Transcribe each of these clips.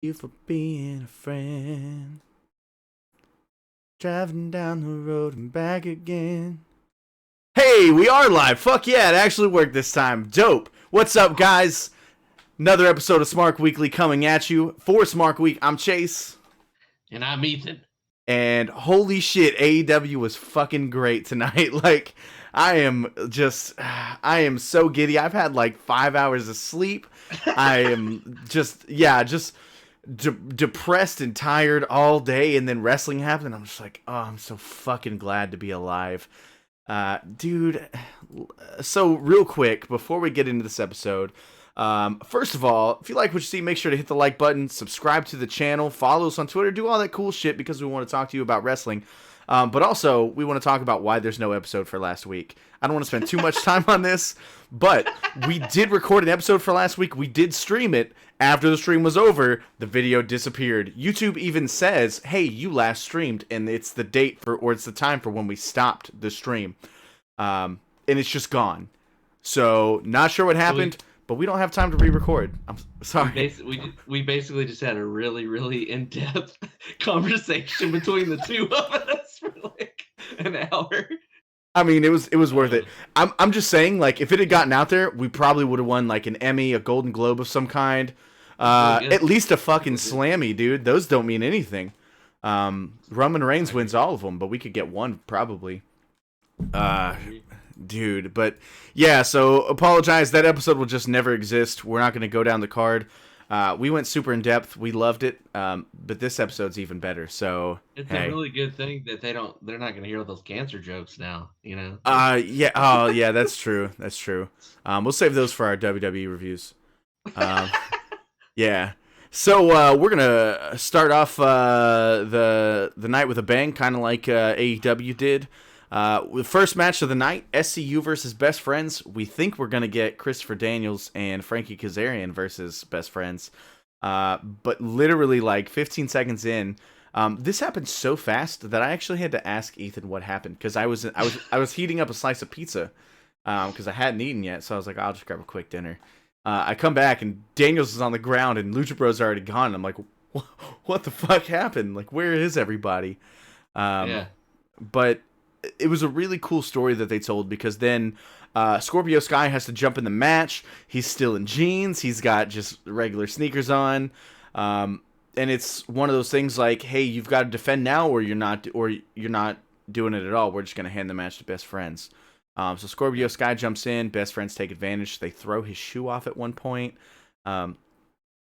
You for being a friend. Driving down the road and back again. Hey, we are live. Fuck yeah, it actually worked this time. Dope. What's up, guys? Another episode of Smark Weekly coming at you. For Smark Week, I'm Chase. And I'm Ethan. And holy shit, AEW was fucking great tonight. Like, I am so giddy. I've had like 5 hours of sleep. I am just depressed and tired all day, and then wrestling happened. I'm just like, oh, I'm so fucking glad to be alive. Dude, so real quick, before we get into this episode, first of all, if you like what you see, make sure to hit the like button, subscribe to the channel, follow us on Twitter, do all that cool shit because we want to talk to you about wrestling. But also, we want to talk about why there's no episode for last week. I don't want to spend too much time on this, but we did record an episode for last week. We did stream it. After the stream was over, the video disappeared. YouTube even says, hey, you last streamed, and it's the date for, or it's the time for when we stopped the stream. And it's just gone. So, not sure what happened, but we don't have time to re-record. I'm sorry. We basically just had a really, really in-depth conversation between the two of us for like an hour. I mean, it was worth it. I'm just saying, like, if it had gotten out there, we probably would have won like an Emmy, a Golden Globe of some kind. At least a fucking Slammy, dude. Those don't mean anything. Roman Reigns wins all of them, but we could get one probably. Dude, but yeah, so apologize. That episode will just never exist. We're not going to go down the card. We went super in depth. We loved it. But this episode's even better. So it's a really good thing that they're not going to hear all those cancer jokes now, you know? Yeah. Oh, yeah, that's true. That's true. We'll save those for our WWE reviews. Yeah. So we're gonna start off the night with a bang, kind of like AEW did. The first match of the night, SCU versus Best Friends. We think we're gonna get Christopher Daniels and Frankie Kazarian versus Best Friends. But literally like 15 seconds in, this happened so fast that I actually had to ask Ethan what happened because I was heating up a slice of pizza because I hadn't eaten yet, so I was like, I'll just grab a quick dinner. I come back and Daniels is on the ground and Lucha Bros are already gone. And I'm like, what the fuck happened? Like, where is everybody? Yeah. But it was a really cool story that they told because then Scorpio Sky has to jump in the match. He's still in jeans. He's got just regular sneakers on. And it's one of those things like, hey, you've got to defend now or you're not doing it at all. We're just going to hand the match to Best Friends. So Scorpio Sky jumps in. Best Friends take advantage. They throw his shoe off at one point.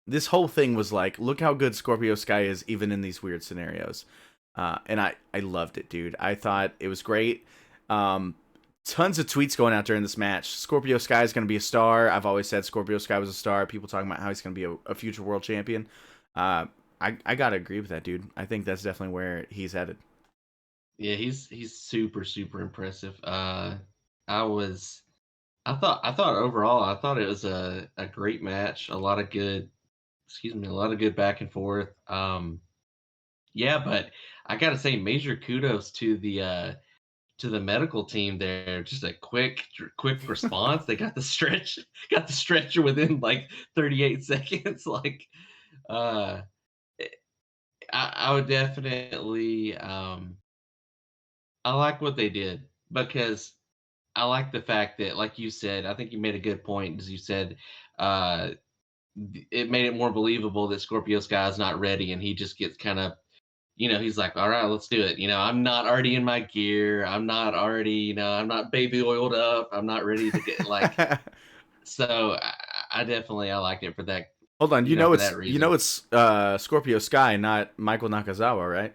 This whole thing was like, look how good Scorpio Sky is even in these weird scenarios. And I loved it, dude. I thought it was great. Tons of tweets going out during this match. Scorpio Sky is going to be a star. I've always said Scorpio Sky was a star. People talking about how he's going to be a future world champion. I got to agree with that, dude. I think that's definitely where he's headed. Yeah, he's super, super impressive. I thought overall, I thought it was a great match. A lot of good back and forth. Yeah, but I gotta say, major kudos to the medical team there. Just a quick response. They got the stretcher within like 38 seconds. Like, I would definitely I like what they did because I like the fact that, like you said, I think you made a good point, as you said, uh, it made it more believable that Scorpio Sky is not ready, and he just gets kind of, he's like, all right, let's do it. I'm not already in my gear. I'm not already, I'm not baby oiled up. I'm not ready to get like. So I definitely I liked it for that. Hold on, it's Scorpio Sky, not Michael Nakazawa, right?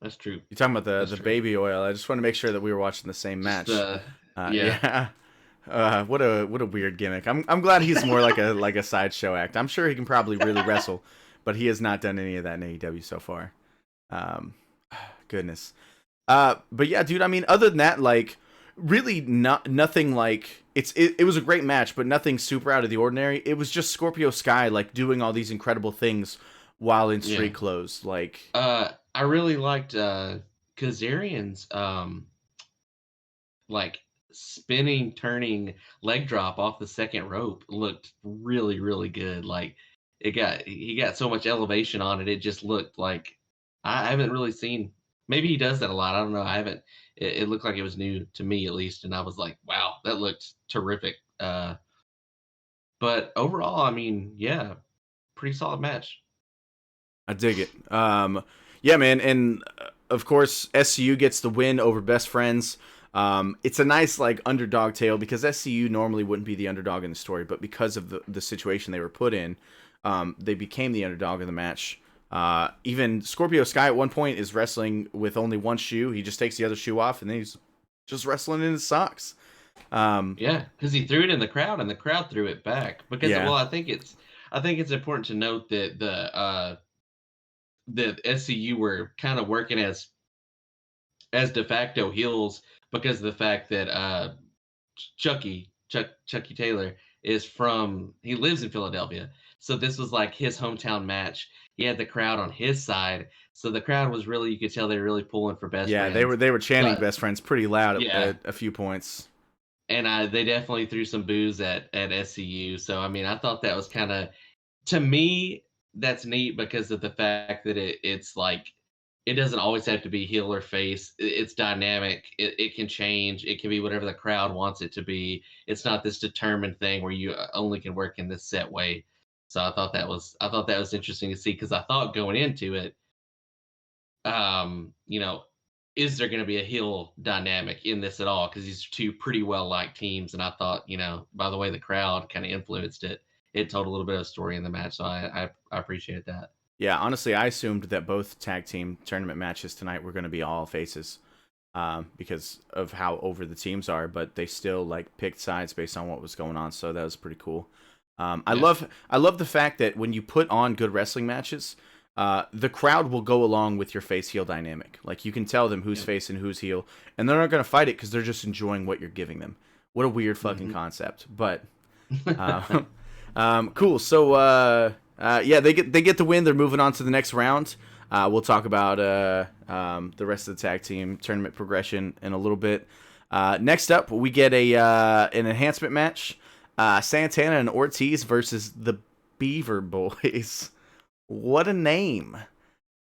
That's true. You're talking about the baby oil. I just want to make sure that we were watching the same match. Yeah. What a weird gimmick. I'm glad he's more like a sideshow act. I'm sure he can probably really wrestle, but he has not done any of that in AEW so far. Goodness. But yeah, dude. I mean, other than that, like, really nothing like it was a great match, but nothing super out of the ordinary. It was just Scorpio Sky like doing all these incredible things while in street clothes. Like, I really liked Kazarian's like turning leg drop off the second rope looked really, really good. Like he got so much elevation on it. It just looked like I haven't really seen. Maybe he does that a lot. I don't know. I haven't. It looked like it was new to me at least, and I was like, wow, that looked terrific. But overall, I mean, yeah, pretty solid match. I dig it. Yeah, man, and of course SCU gets the win over Best Friends. It's a nice like underdog tale because SCU normally wouldn't be the underdog in the story, but because of the situation they were put in, they became the underdog of the match. Even Scorpio Sky at one point is wrestling with only one shoe. He just takes the other shoe off and then he's just wrestling in his socks. Yeah, because he threw it in the crowd, and the crowd threw it back. Because Yeah. well, I think it's important to note that the SCU were kind of working as de facto heels because of the fact that Chucky Taylor he lives in Philadelphia. So this was like his hometown match. He had the crowd on his side. So the crowd was really, you could tell they were really pulling for Best Yeah, Friends. they were chanting But Best Friends pretty loud yeah, at a few points. and they definitely threw some boos at SCU. So I mean, I thought that was kind of, to me, that's neat because of the fact that it's like it doesn't always have to be heel or face. It's dynamic. It can change. It can be whatever the crowd wants it to be. It's not this determined thing where you only can work in this set way. So I thought that was interesting to see because I thought going into it, you know, is there going to be a heel dynamic in this at all? Because these are two pretty well liked teams, and I thought, by the way the crowd kind of influenced it, it told a little bit of story in the match. So I appreciate that. Yeah, honestly, I assumed that both tag team tournament matches tonight were going to be all faces, because of how over the teams are. But they still like picked sides based on what was going on, so that was pretty cool. Yeah. I love the fact that when you put on good wrestling matches, the crowd will go along with your face heel dynamic. Like you can tell them who's Yeah. face and who's heel, and they're not going to fight it because they're just enjoying what you're giving them. What a weird fucking Mhm. concept, but uh, cool. So yeah, they get the win. They're moving on to the next round. We'll talk about the rest of the tag team tournament progression in a little bit. Next up, we get an enhancement match. Santana and Ortiz versus the Beaver Boys. What a name.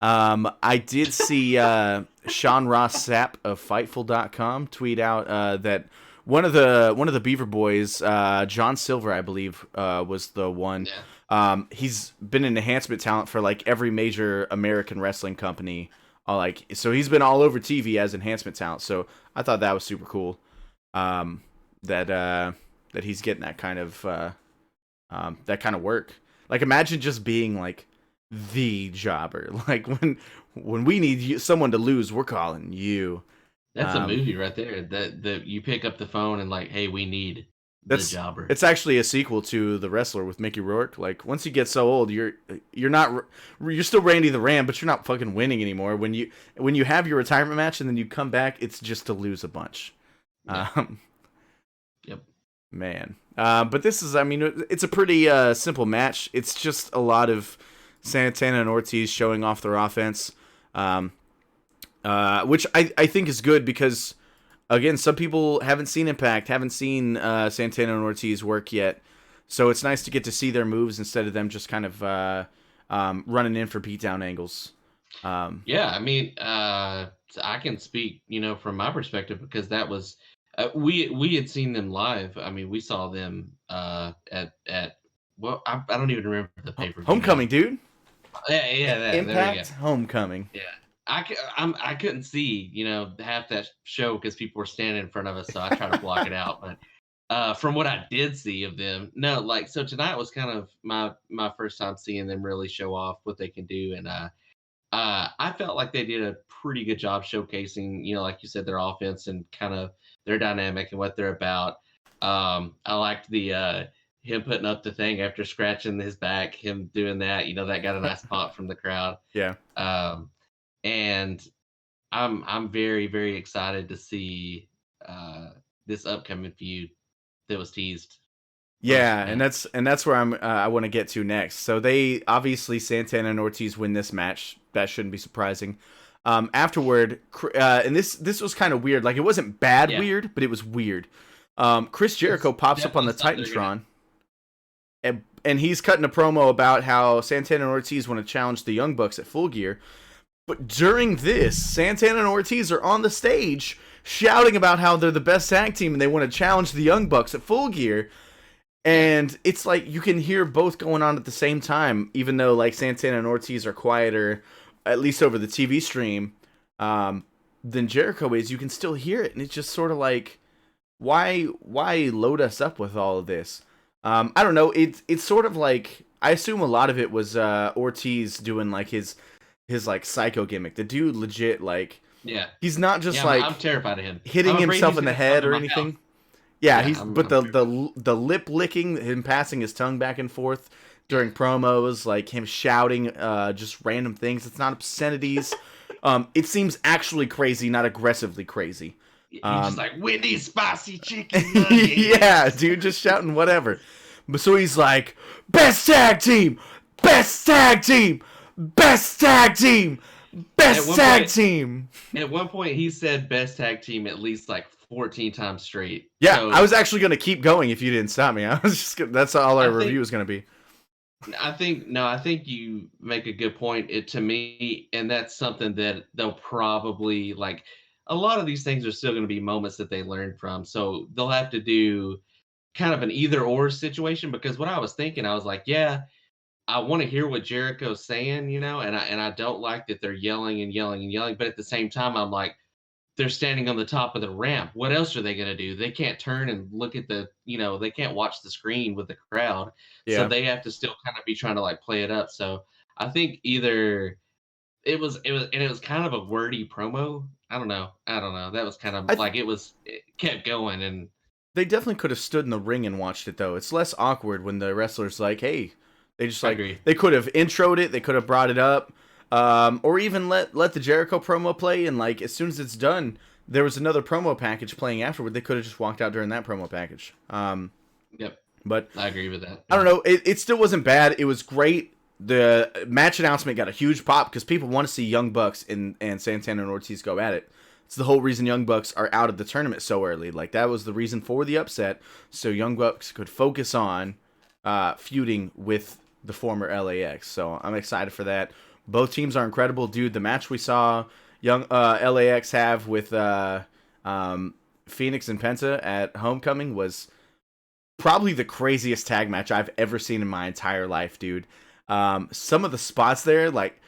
I did see Sean Ross Sapp of Fightful.com tweet out that one of the Beaver Boys, John Silver, I believe, was the one. Yeah. He's been an enhancement talent for like every major American wrestling company. So he's been all over TV as enhancement talent. So I thought that was super cool. That he's getting that kind of work. Like imagine just being like the jobber. Like when we need someone to lose, we're calling you. That's a movie right there. That you pick up the phone and like, hey, we need the That's jobber. it's actually a sequel to The Wrestler with Mickey Rourke. Like once you get so old, you're not you're still Randy the Ram, but you're not fucking winning anymore. When you have your retirement match and then you come back, it's just to lose a bunch. Yeah. Um, Yep. Man. But this is, I mean, it's a pretty simple match. It's just a lot of Santana and Ortiz showing off their offense, which I think is good because, again, some people haven't seen Impact, haven't seen Santana and Ortiz work yet. So it's nice to get to see their moves instead of them just kind of running in for beatdown angles. Yeah, I mean, I can speak, from my perspective because that was we had seen them live. I mean, we saw them at well, I don't even remember the pay per view now. Homecoming, dude. Yeah, yeah, there you go. Impact Homecoming. Yeah, I couldn't see, half that show because people were standing in front of us, so I tried to block it out. But from what I did see of them, no, like so tonight was kind of my first time seeing them really show off what they can do, and I felt like they did a pretty good job showcasing, like you said, their offense and kind of their dynamic and what they're about. I liked the him putting up the thing after scratching his back, him doing that. That got a nice pop from the crowd. Yeah. Um, and I'm very very excited to see this upcoming feud that was teased. Yeah, Man. and that's where I want to get to next. So they obviously Santana and Ortiz win this match. That shouldn't be surprising. Afterward, and this was kind of weird. Like it wasn't bad Yeah. weird, but it was weird. Chris Jericho pops up on the Definitely something they're Titantron, And he's cutting a promo about how Santana and Ortiz want to challenge the Young Bucks at Full Gear. But during this, Santana and Ortiz are on the stage shouting about how they're the best tag team and they want to challenge the Young Bucks at Full Gear. And it's like you can hear both going on at the same time, even though like Santana and Ortiz are quieter, at least over the TV stream, than Jericho is. You can still hear it, and it's just sort of like, why load us up with all of this? I don't know. It's sort of like, I assume a lot of it was Ortiz doing like his like psycho gimmick. The dude legit like, yeah, he's not just yeah, like I'm terrified of him, hitting himself in the head or anything. Yeah, but I'm the lip licking, him passing his tongue back and forth during promos, like him shouting just random things. It's not obscenities. It seems actually crazy, not aggressively crazy. He's just like Wendy's spicy chicken nuggets. Yeah, dude, just shouting whatever. But so he's like, best tag team, best tag team, best tag team, best tag team. At one point, he said best tag team at least like 14 times straight. Yeah, so, I was actually going to keep going if you didn't stop me. I was just that's all our review is going to be. I think you make a good point to me, and that's something that they'll probably like. A lot of these things are still going to be moments that they learn from, so they'll have to do kind of an either or situation. Because what I was thinking, I was like, yeah, I want to hear what Jericho's saying, and I don't like that they're yelling and yelling and yelling, but at the same time, I'm like, they're standing on the top of the ramp. What else are they going to do? They can't turn and look at they can't watch the screen with the crowd. Yeah. So they have to still kind of be trying to like play it up. So I think either it was kind of a wordy promo. I don't know. That was kind of it kept going, and they definitely could have stood in the ring and watched it though. It's less awkward when the wrestler's like, hey, they just like, they could have introed it. They could have brought it up. Or even let the Jericho promo play, and like as soon as it's done, there was another promo package playing afterward. They could have just walked out during that promo package. Yep. But I agree with that. I don't know. It still wasn't bad. It was great. The match announcement got a huge pop because people want to see Young Bucks and Santana and Ortiz go at it. It's the whole reason Young Bucks are out of the tournament so early. Like that was the reason for the upset, so Young Bucks could focus on feuding with the former LAX. So I'm excited for that. Both teams are incredible, dude. The match we saw young LAX have with Phoenix and Penta at Homecoming was probably the craziest tag match I've ever seen in my entire life, dude. Some of the spots there, like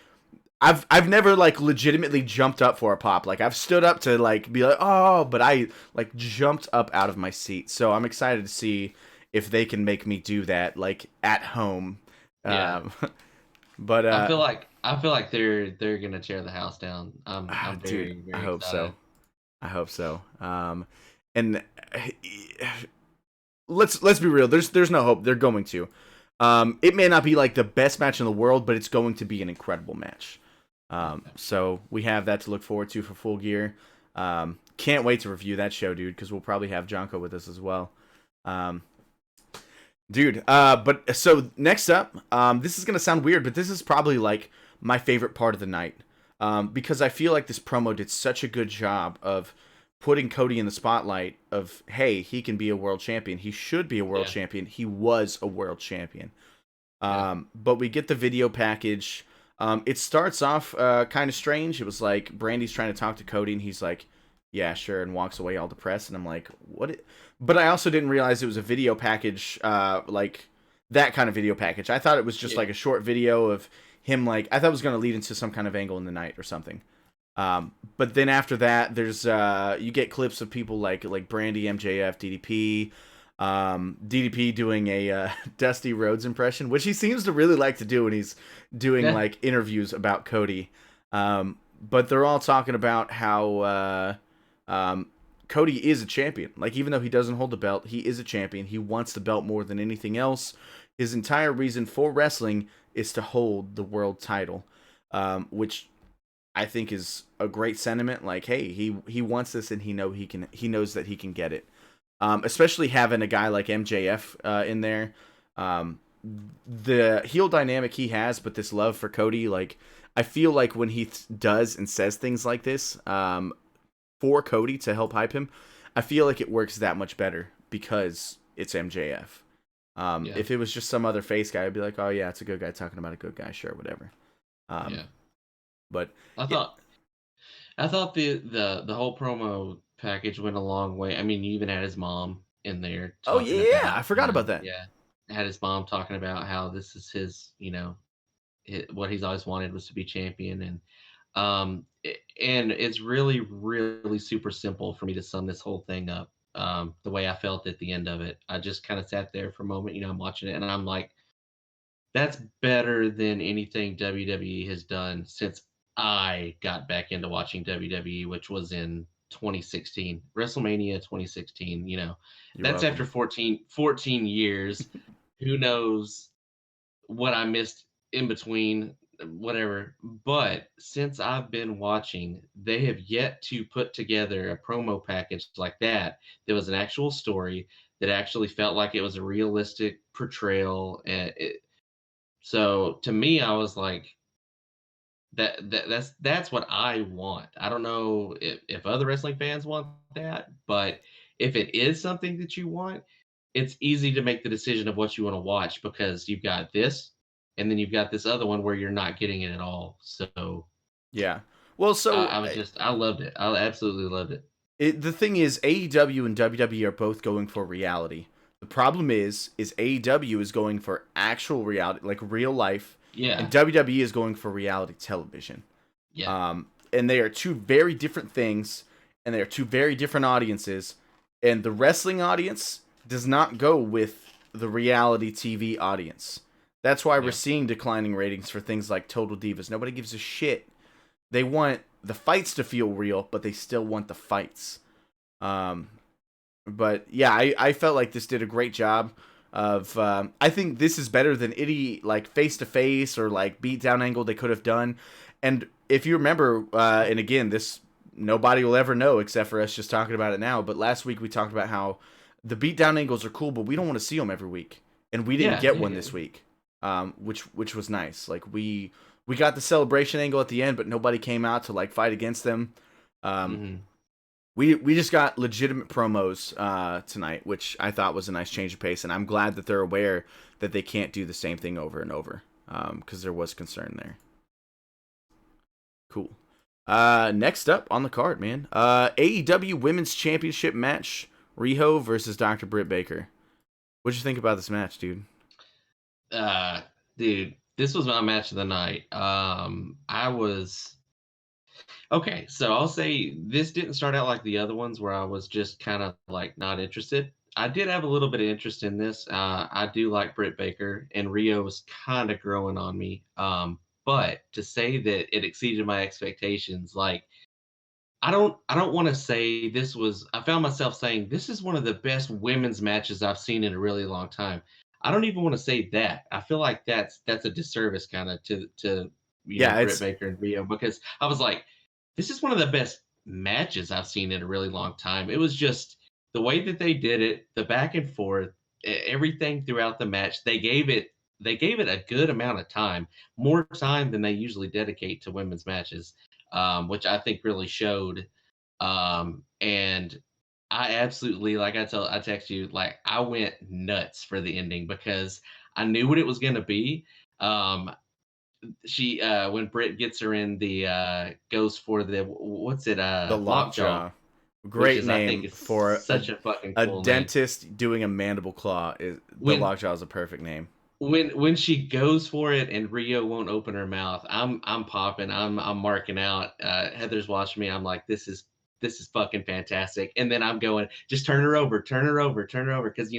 I've never like legitimately jumped up for a pop. Like I've stood up to like be like, oh, but I like jumped up out of my seat. So I'm excited to see if they can make me do that like at home. Yeah. But I feel like they're gonna tear the house down. I'm very, dude, very I hope excited. so. I hope so. And let's be real. There's no hope. They're going to. It may not be like the best match in the world, but it's going to be an incredible match. So we have that to look forward to for Full Gear. Can't wait to review that show, dude, because we'll probably have Jonko with us as well. Dude, but so next up, this is gonna sound weird, but this is probably like my favorite part of the night, because I feel like this promo did such a good job of putting Cody in the spotlight of, hey, he can be a world champion. He should be a world champion. He was a world champion. But we get the video package. It starts off kind of strange. It was like Brandy's trying to talk to Cody, and he's like, yeah, sure, and walks away all depressed. And I'm like, what? But I also didn't realize it was a video package, like that kind of video package. I thought it was just like a short video of him, like, I thought it was going to lead into some kind of angle in the night or something. But then after that, there's you get clips of people like Brandy, MJF, DDP, DDP doing a Dusty Rhodes impression, which he seems to really like to do when he's doing like interviews about Cody. But they're all talking about how Cody is a champion. Like, even though he doesn't hold the belt, he is a champion. He wants the belt more than anything else. His entire reason for wrestling is to hold the world title, which I think is a great sentiment. Like, hey, he wants this, and he knows that he can get it. Especially having a guy like MJF in there. The heel dynamic he has, but this love for Cody, like, I feel like when he does and says things like this for Cody to help hype him, I feel like it works that much better because it's MJF. Yeah. If it was just some other face guy, I'd be like, oh yeah, it's a good guy talking about a good guy, sure, whatever. Um, Yeah. but I yeah, thought I thought the whole promo package went a long way. I mean, you even had his mom in there oh yeah, talking yeah, I about, forgot about that. yeah, had his mom talking about how this is his, what he's always wanted was to be champion, and and it's really, really super simple for me to sum this whole thing up. The way I felt at the end of it, I just kind of sat there for a moment. I'm watching it, and I'm like, that's better than anything WWE has done since I got back into watching WWE, which was in 2016, WrestleMania 2016. You're That's welcome. after 14 years. Who knows what I missed in between, whatever. But since I've been watching, they have yet to put together a promo package like that. There was an actual story that actually felt like it was a realistic portrayal. And so to me, I was like, that's what I want. I don't know if other wrestling fans want that, but if it is something that you want, it's easy to make the decision of what you want to watch because you've got this, and then you've got this other one where you're not getting it at all. So Yeah. Well, so I loved it. I absolutely loved it. the thing is, AEW and WWE are both going for reality. The problem is AEW is going for actual reality, like real life, and Yeah, WWE is going for reality television. yeah, And they are two very different things, and they are two very different audiences. And the wrestling audience does not go with the reality TV audience. That's why we're yeah, seeing declining ratings for things like Total Divas. Nobody gives a shit. They want the fights to feel real, but they still want the fights. Um, but yeah, I felt like this did a great job of. I think this is better than any like face to face or like beatdown angle they could have done. And if you remember, and again, this nobody will ever know except for us just talking about it now. But last week we talked about how the beatdown angles are cool, but we don't want to see them every week, and we didn't yeah, get yeah, one yeah. this week, which was nice. Like we got the celebration angle at the end, but nobody came out to like fight against them. Um, Hmm. we just got legitimate promos tonight, which I thought was a nice change of pace, and I'm glad that they're aware that they can't do the same thing over and over, because there was concern there. Cool. Next up on the card, man, AEW Women's Championship match: Riho versus Dr. Britt Baker. What'd you think about this match, dude? Uh, Dude, this was my match of the night. I was Okay, so I'll say this didn't start out like the other ones where I was just kind of like not interested. I did have a little bit of interest in this. I do like Britt Baker, and Rio was kind of growing on me. But to say that it exceeded my expectations, like I don't want to say this was. I found myself saying this is one of the best women's matches I've seen in a really long time. I don't even want to say that. I feel like that's a disservice kind of to Yeah, Britt it's Baker and Rio because I was like, this is one of the best matches I've seen in a really long time. It was just the way that they did it, the back and forth, everything throughout the match. They gave it a good amount of time, more time than they usually dedicate to women's matches, which I think really showed. And I absolutely, like I text you, like I went nuts for the ending because I knew what it was going to be. Um, she When Britt gets her in the goes for the what's it the lockjaw, lockjaw. which Great is I think name is for such a fucking a cool name. dentist doing a mandible claw. Is the When lockjaw is a perfect name. when she goes for it and Rio won't open her mouth, I'm popping. I'm marking out. Heather's watching me. I'm like, this is fucking fantastic. And then I'm going, just turn her over, turn her over, turn her over, because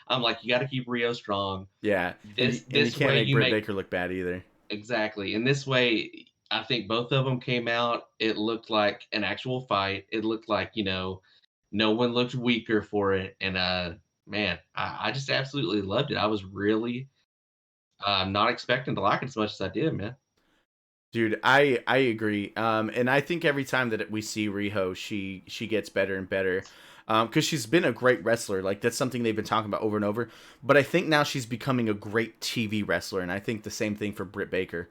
I'm like, you got to keep Rio strong. Yeah, and you This can't way make you Britt make Baker look bad either. exactly. And this way, I think both of them came out. It looked like an actual fight. It looked like no one looked weaker for it. And man, I just absolutely loved it. I was really I'm not expecting to like it as much as I did, man. Dude, I agree. And I think every time that we see Riho, she gets better and better. Because she's been a great wrestler. Like that's something they've been talking about over and over. But I think now she's becoming a great TV wrestler, and I think the same thing for Britt Baker.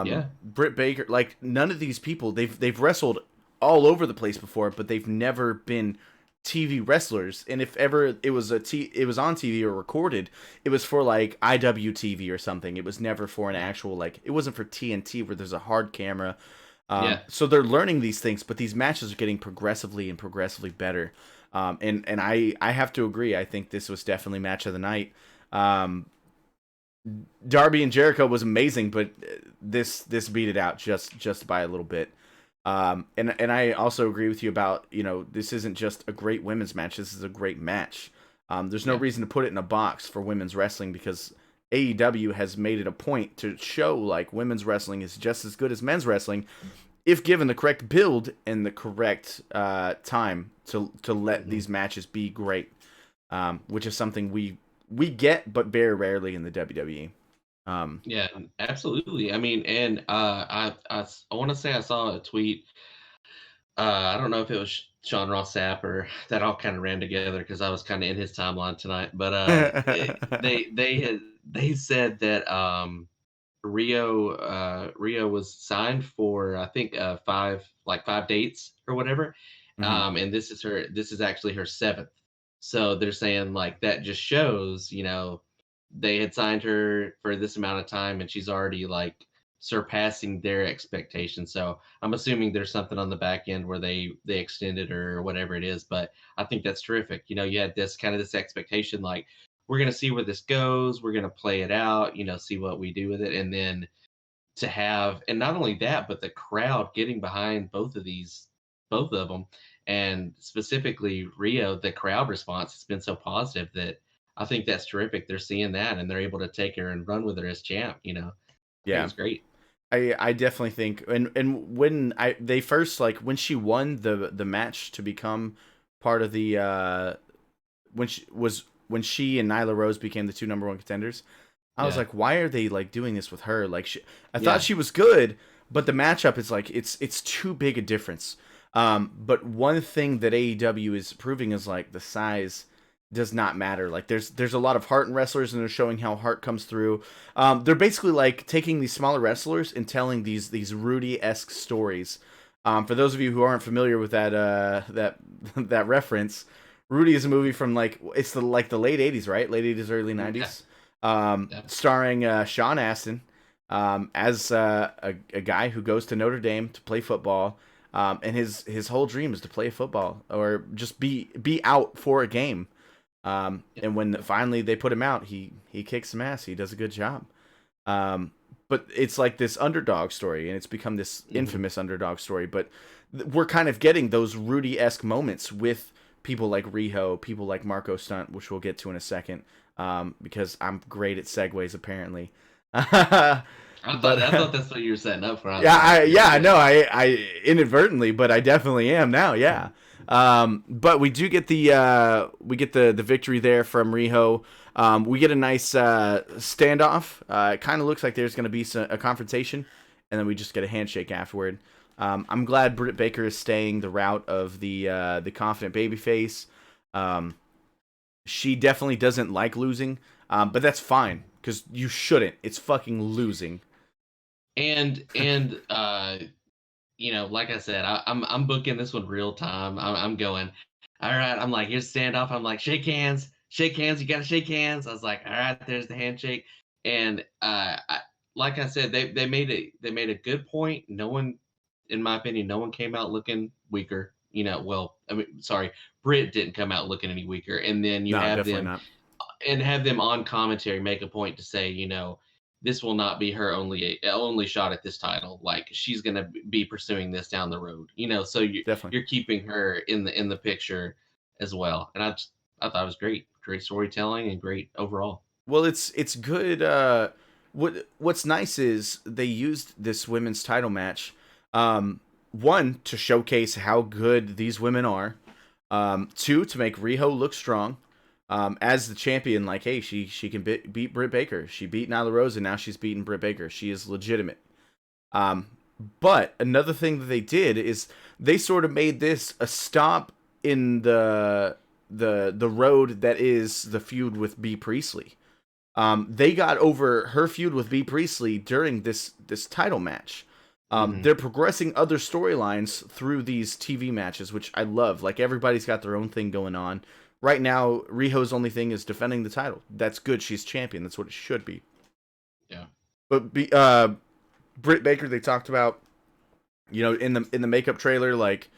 Yeah. Britt Baker, like none of these people, they've wrestled all over the place before, but they've never been TV wrestlers, and if ever it was it was on TV or recorded, it was for like IWTV or something. It was never for an actual, like, it wasn't for TNT where there's a hard camera. Yeah. So they're learning these things, but these matches are getting progressively better. And I have to agree. I think this was definitely match of the night. Um, Darby and Jericho was amazing, but this beat it out just by a little bit. And I also agree with you about, this isn't just a great women's match. This is a great match. There's no Yeah. reason to put it in a box for women's wrestling, because AEW has made it a point to show like women's wrestling is just as good as men's wrestling if given the correct build and the correct time to let Mhm. these matches be great, which is something we get but very rarely in the WWE. Um, Yeah, absolutely. I mean, and I want to say I saw a tweet. I don't know if it was Sean Ross Sapp or that all kind of ran together because I was kind of in his timeline tonight. But they said that Rio was signed for, I think, five dates or whatever. mhm. And this is actually her seventh. So they're saying like that just shows, they had signed her for this amount of time and she's already like surpassing their expectations. So I'm assuming there's something on the back end where they extended her or whatever it is. But I think that's terrific. You had this expectation like we're going to see where this goes. We're going to play it out, see what we do with it. And then to have, and not only that, but the crowd getting behind both of them. And specifically Rio, the crowd response has been so positive that I think that's terrific. They're seeing that and they're able to take her and run with her as champ. I think Yeah. it's great. I definitely think, and when they first, like, when she won the match to become part of the when she and Nyla Rose became the two number one contenders, I was Yeah. like, why are they like doing this with her? Like, I thought Yeah. she was good, but the matchup is like it's too big a difference. But one thing that AEW is proving is like the size does not matter. Like there's a lot of heart in wrestlers, and they're showing how heart comes through. They're basically like taking these smaller wrestlers and telling these Rudy-esque stories. For those of you who aren't familiar with that that reference, Rudy is a movie from like it's the late '80s, right? Late '80s, early Yeah. '90s, Yeah. starring Sean Astin as a guy who goes to Notre Dame to play football. And his whole dream is to play football or just be out for a game. Yeah. And when finally they put him out, he kicks some ass. He does a good job. Um, but it's like this underdog story, and it's become this Mhm. infamous underdog story. But we're kind of getting those Rudy-esque moments with people like Riho, people like Marco Stunt, which we'll get to in a second, because I'm great at segues apparently. but I thought that's what you were setting up for. I was yeah, like, here we I know go. I inadvertently, but I definitely am now. Yeah. But we do get the victory there from Riho. We get a nice standoff. It kind of looks like there's going to be a confrontation, and then we just get a handshake afterward. I'm glad Britt Baker is staying the route of the confident babyface. Um, she definitely doesn't like losing, but that's fine because you shouldn't. It's fucking losing. And like I said, I'm booking this one real time. I'm going. All right. I'm like, here's standoff. I'm like, shake hands, shake hands. You gotta shake hands. I was like, all right, there's the handshake. And like I said, they made a good point. No one, in my opinion, no one came out looking weaker. Well, I mean, sorry, Britt didn't come out looking any weaker. And then you No, have definitely them not. and have them on commentary make a point to say, this will not be her only shot at this title. Like she's going to be pursuing this down the road. So Definitely. you're keeping her in the picture as well. And I thought it was great storytelling and great overall. Well, it's good. What's nice is they used this women's title match, one to showcase how good these women are, two to make Riho look strong, as the champion. Like, hey, she can beat Britt Baker. She beat Nyla Rose, and now she's beating Britt Baker. She is legitimate. Um, but another thing that they did is they sort of made this a stop in the road that is the feud with B Priestley. They got over her feud with B Priestley during this title match. Hmm. They're progressing other storylines through these TV matches, which I love. Like everybody's got their own thing going on. Right now, Riho's only thing is defending the title. That's good. She's champion. That's what it should be. Yeah. But Britt Baker, they talked about, in the makeup trailer, like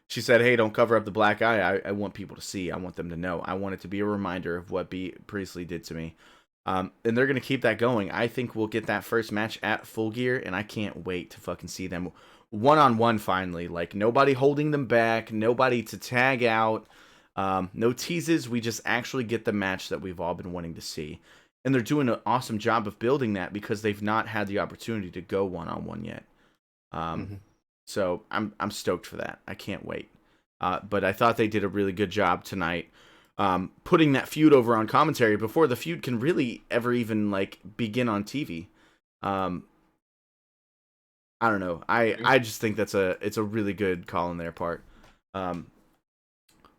she said, "Hey, don't cover up the black eye. I want people to see. I want them to know. I want it to be a reminder of what B Priestley did to me." And they're gonna keep that going. I think we'll get that first match at Full Gear, and I can't wait to fucking see them one on one finally. Like nobody holding them back, nobody to tag out, no teases. We just actually get the match that we've all been wanting to see, and they're doing an awesome job of building that because they've not had the opportunity to go one on one yet. Um, Hmm. so I'm stoked for that. I can't wait. But I thought they did a really good job tonight, putting that feud over on commentary before the feud can really ever even like begin on TV. Um, I don't know. I just think it's a really good call on their part. Um,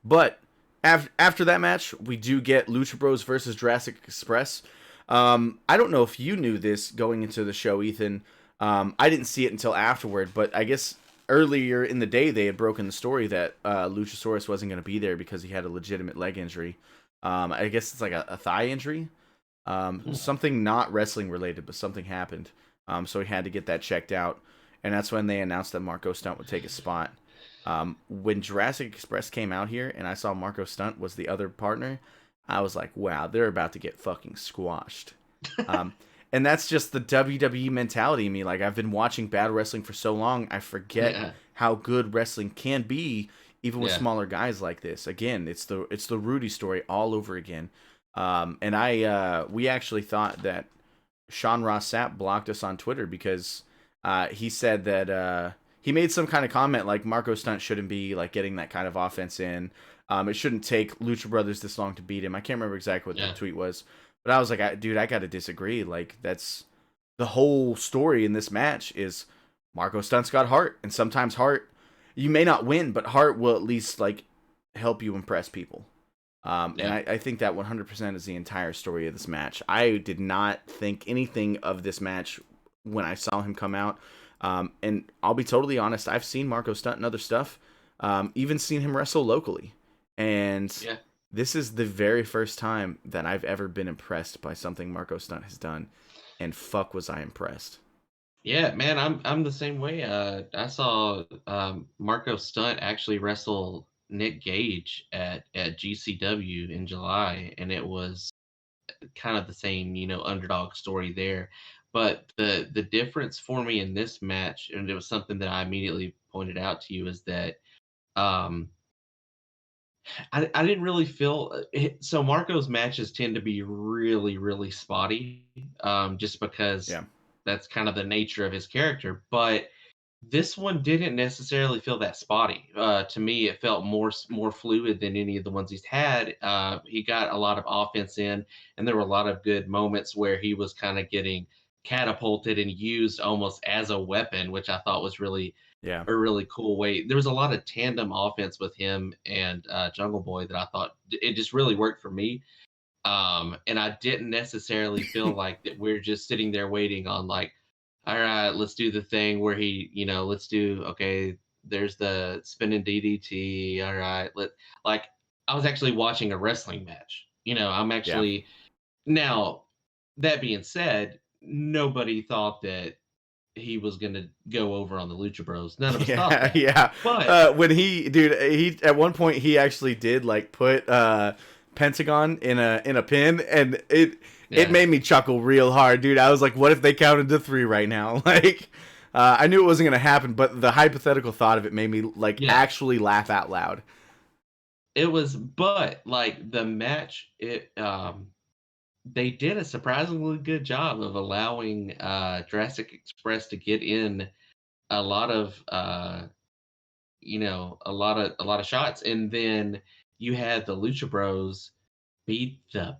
but after that match, we do get Lucha Bros versus Jurassic Express. I don't know if you knew this going into the show, Ethan. I didn't see it until afterward, but I guess earlier in the day they had broken the story that Luchasaurus wasn't going to be there because he had a legitimate leg injury. I guess it's like a thigh injury, something not wrestling related, but something happened. So he had to get that checked out, and that's when they announced that Marco Stunt would take his spot. When Jurassic Express came out here and I saw Marco Stunt was the other partner, I was like, wow, they're about to get fucking squashed. Um, and that's just the WWE mentality in me. Like I've been watching bad wrestling for so long, I forget Yeah. how good wrestling can be, even with Yeah. smaller guys like this. Again, it's the Rudy story all over again. And we actually thought that Sean Ross Sapp blocked us on Twitter because he said that he made some kind of comment like Marco Stunt shouldn't be like getting that kind of offense in. It shouldn't take Lucha Brothers this long to beat him. I can't remember exactly what the Yeah. tweet was, but I was like, dude, I got to disagree. Like that's the whole story in this match is Marco Stunt's got heart, and sometimes heart you may not win, but heart will at least like help you impress people. And Yeah. I think that 100% is the entire story of this match. I did not think anything of this match when I saw him come out. And I'll be totally honest, I've seen Marco Stunt and other stuff, even seen him wrestle locally. And Yeah. this is the very first time that I've ever been impressed by something Marco Stunt has done. And fuck, was I impressed. Yeah, man, I'm the same way. I saw Marco Stunt actually wrestle Nick Gage at GCW in July, and it was kind of the same, underdog story there. But the difference for me in this match, and it was something that I immediately pointed out to you, is that um, I didn't really feel so. Marco's matches tend to be really, really spotty, just because Yeah. that's kind of the nature of his character. But this one didn't necessarily feel that spotty. To me, it felt more fluid than any of the ones he's had. He got a lot of offense in, and there were a lot of good moments where he was kind of getting catapulted and used almost as a weapon, which I thought was Yeah. a really cool way. There was a lot of tandem offense with him and Jungle Boy that I thought it just really worked for me. And I didn't necessarily feel like that we're just sitting there waiting on like, all right, let's do the thing where let's do okay. There's the spinning DDT. All right, like I was actually watching a wrestling match. I'm Yeah. actually now. That being said, nobody thought that he was gonna go over on the Lucha Bros. None of us thought Yeah, that. yeah. But When he at one point he actually did like put Pentagon in a pin, and it yeah, made me chuckle real hard, dude. I was like, what if they counted to three right now? Like, I knew it wasn't gonna happen, but the hypothetical thought of it made me like yeah, actually laugh out loud. it was. But like the match, they did a surprisingly good job of allowing Jurassic Express to get in a lot of a lot of shots, and then you had the Lucha Bros beat the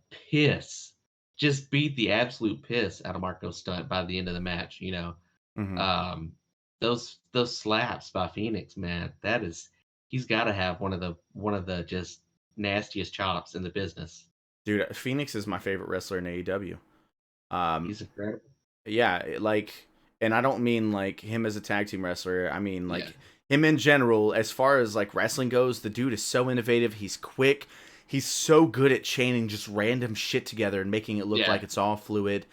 absolute piss out of Marco Stunt by the end of the match. Hmm. Um, those slaps by Phoenix, man, he's got to have one of the just nastiest chops in the business. Dude, Phoenix is my favorite wrestler in AEW. Um, He's incredible. yeah, like and I don't mean like him as a tag team wrestler. I mean Yeah. like him in general. As far as like wrestling goes, the dude is so innovative. He's quick. He's so good at chaining just random shit together and making it look Yeah. like it's all fluid.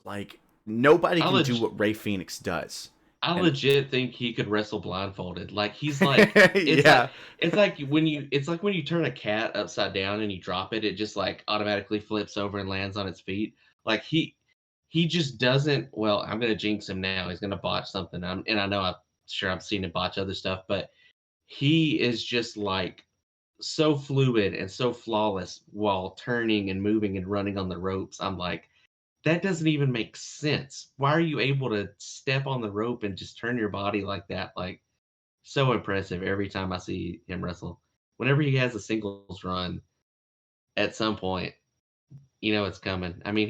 Like nobody I can do leg- what Ray Phoenix does. I And legit think he could wrestle blindfolded. Like he's like yeah, it's like when you turn a cat upside down and you drop it, it just like automatically flips over and lands on its feet. Like he just doesn't. Well, I'm gonna jinx him now. He's gonna botch something. And I know I've seen him botch other stuff, but he is just like so fluid and so flawless while turning and moving and running on the ropes. I'm like, that doesn't even make sense. Why are you able to step on the rope and just turn your body like that? Like, so impressive every time I see him wrestle. Whenever he has a singles run, at some point, you know it's coming. I mean,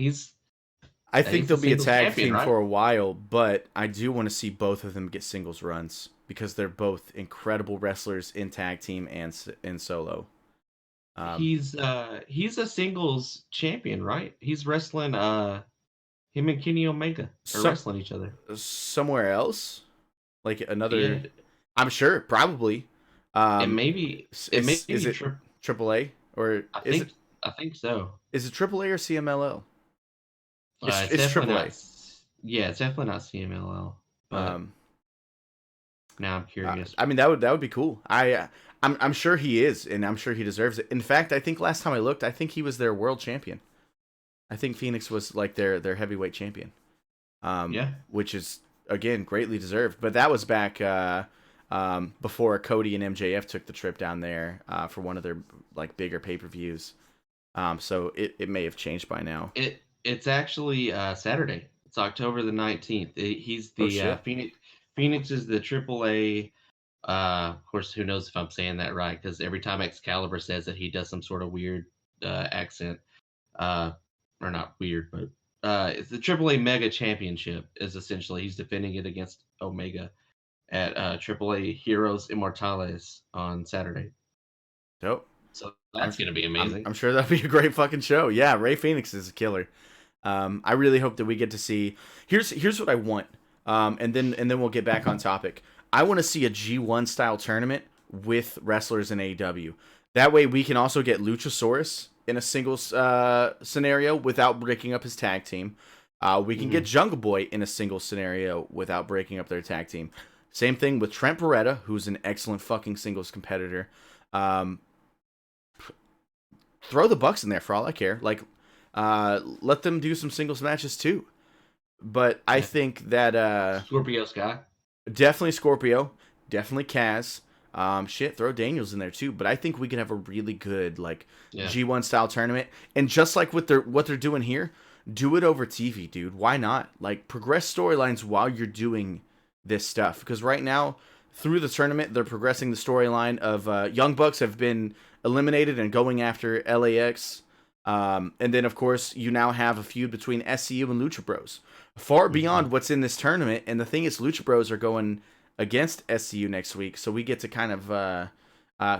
I think he's a they'll be a singles tag champion, team right? for a while, but I do want to see both of them get singles runs because they're both incredible wrestlers in tag team and in solo. Um, He's a singles champion, right? He's wrestling him and Kenny Omega are some wrestling each other. somewhere else, like Yeah, another. I'm sure, probably. and Um, maybe it may is be it AAA or I think so. is it AAA or CMLL? It's It's definitely not. AAA. Yeah, it's definitely not CMLL. But Um, now I'm curious. I mean that would be cool. I'm sure he is, and I'm sure he deserves it. In fact, I think last time I looked, I think he was their world champion. I think Phoenix was like their heavyweight champion, Yeah, which is again greatly deserved. But that was back before Cody and MJF took the trip down there for one of their like bigger pay-per-views. So it may have changed by now. it's actually Saturday. It's October the 19th. He's Oh the shit! Phoenix. Phoenix is the AAA. Of course, who knows if I'm saying that right? Because every time Excalibur says it, he does some sort of weird accent. Uh, or not weird, but it's the AAA Mega Championship. Is essentially he's defending it against Omega at AAA Heroes Immortales on Saturday. Dope. So I'm that's gonna be I'm amazing. I'm sure that'll be a great fucking show. Yeah, Ray Phoenix is a killer. I really hope that we get to see. Here's what I want. And then we'll get back on topic. I want to see a G1 style tournament with wrestlers in AEW. That way we can also get Luchasaurus in a singles scenario without breaking up his tag team. We can get Hmm. Jungle Boy in a singles scenario without breaking up their tag team. Same thing with Trent Beretta, who's an excellent fucking singles competitor. Um, Throw the Bucks in there for all I care. Like, let them do some singles matches too. But I Yeah. think that Scorpio Sky. definitely Scorpio, definitely Kaz. Shit, throw Daniels in there too. But I think we could have a really good like Yeah. G1 style tournament. And just like with what they're doing here, do it over TV, dude. Why not? Like progress storylines while you're doing this stuff. Because right now, through the tournament, they're progressing the storyline of Young Bucks have been eliminated and going after LAX. And then, of course, you now have a feud between SCU and Lucha Bros. Far Hmm. beyond what's in this tournament. And the thing is, Lucha Bros are going against SCU next week. So we get to kind of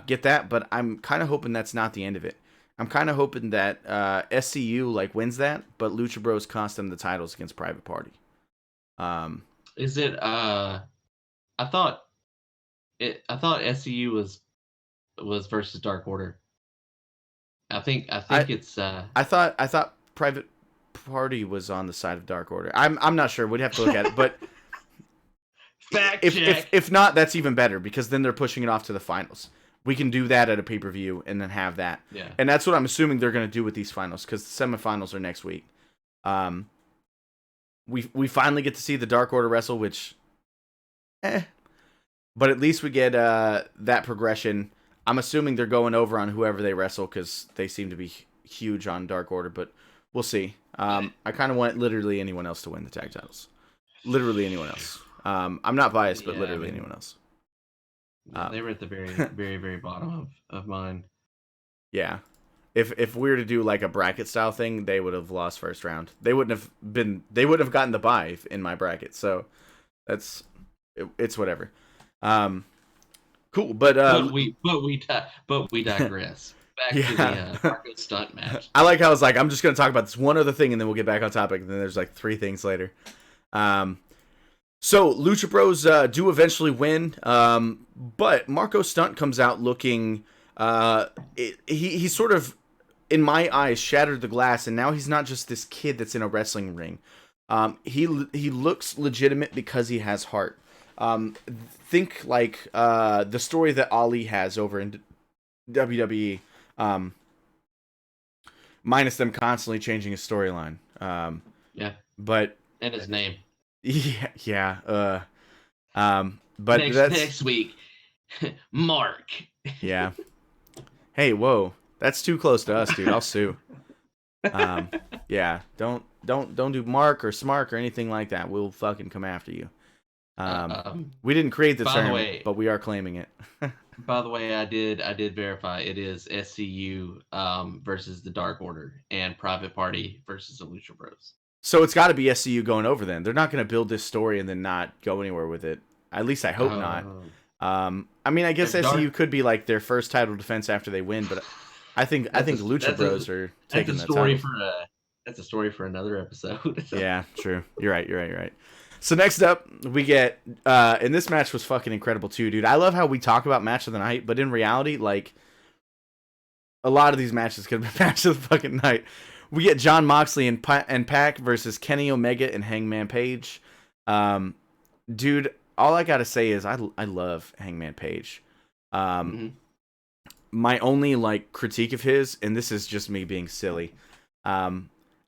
get that. But I'm kind of hoping that's not the end of it. I'm kind of hoping that SCU like wins that, but Lucha Bros cost them the titles against Private Party. Um, Is it? I thought I thought SCU was versus Dark Order. I I think it's. I thought Private Party was on the side of Dark Order. I'm not sure. We'd have to look at it, but Fact if if check. if not, that's even better because then they're pushing it off to the finals. We can do that at a pay-per-view and then have that. Yeah. And that's what I'm assuming they're going to do with these finals because the semifinals are next week. Um, we finally get to see the Dark Order wrestle, which, but at least we get that progression. I'm assuming they're going over on whoever they wrestle because they seem to be huge on Dark Order, but we'll see. I kind of want literally anyone else to win the tag titles. Literally anyone else. I'm not biased, but Yeah, I literally mean, anyone else. yeah, they were at the very bottom of mine. Yeah. If we were to do like a bracket style thing, they would have lost first round. They wouldn't have gotten the bye in my bracket. So it's whatever. Cool, but But we digress. Back to the yeah. Marco stunt match. I like how I was like, I'm just gonna talk about this one other thing and then we'll get back on topic, and then there's like three things later. Um, so Lucha Bros do eventually win, but Marco Stunt comes out looking. He sort of, in my eyes, shattered the glass, and now he's not just this kid that's in a wrestling ring. He looks legitimate because he has heart. Think like the story that Ali has over in WWE, minus them constantly changing his storyline. Yeah, But and his name. yeah. But Next week, Mark. yeah. Hey, whoa, that's too close to us, dude. I'll sue. Yeah, don't do Mark or Smark or anything like that. We'll fucking come after you. We didn't create the term, but we are claiming it. By the way, I did verify it is SCU versus the Dark Order and Private Party versus the Lucha Bros. So it's got to be SCU going over then. They're not going to build this story and then not go anywhere with it. At least I hope not. I mean, I guess SCU could be like their first title defense after they win, but I think Lucha Bros are taking that title. That's a story for another episode. Yeah, true. You're right. So next up, we get, and this match was fucking incredible too, dude. I love how we talk about match of the night, but in reality, like, a lot of these matches could have been match of the fucking night. We get Jon Moxley and Pac versus Kenny Omega and Hangman Page. Dude, all I gotta say is I love Hangman Page. My only like critique of his, and this is just me being silly,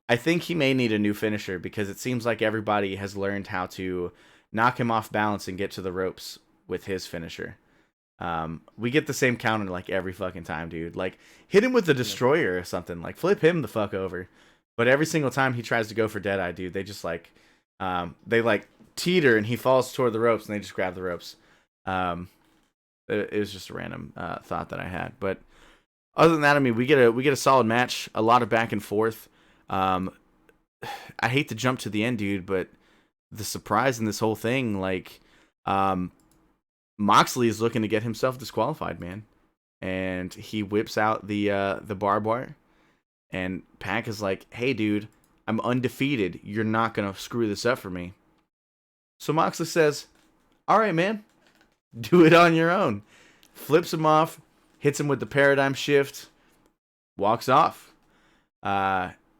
I think he may need a new finisher because it seems like everybody has learned how to knock him off balance and get to the ropes with his finisher. We get the same counter like every fucking time, dude. Like, hit him with the destroyer or something. Like, flip him the fuck over. But every single time he tries to go for Deadeye, dude, they just like, they like teeter and he falls toward the ropes and they just grab the ropes. It was just a random thought that I had. But other than that, I mean, we get a solid match, a lot of back and forth. I hate to jump to the end, dude, but the surprise in this whole thing, like, Moxley is looking to get himself disqualified, man, and he whips out the barbed wire, and Pac is like, "Hey, dude, I'm undefeated. You're not gonna screw this up for me." So Moxley says, "All right, man, do it on your own." Flips him off, hits him with the paradigm shift, walks off.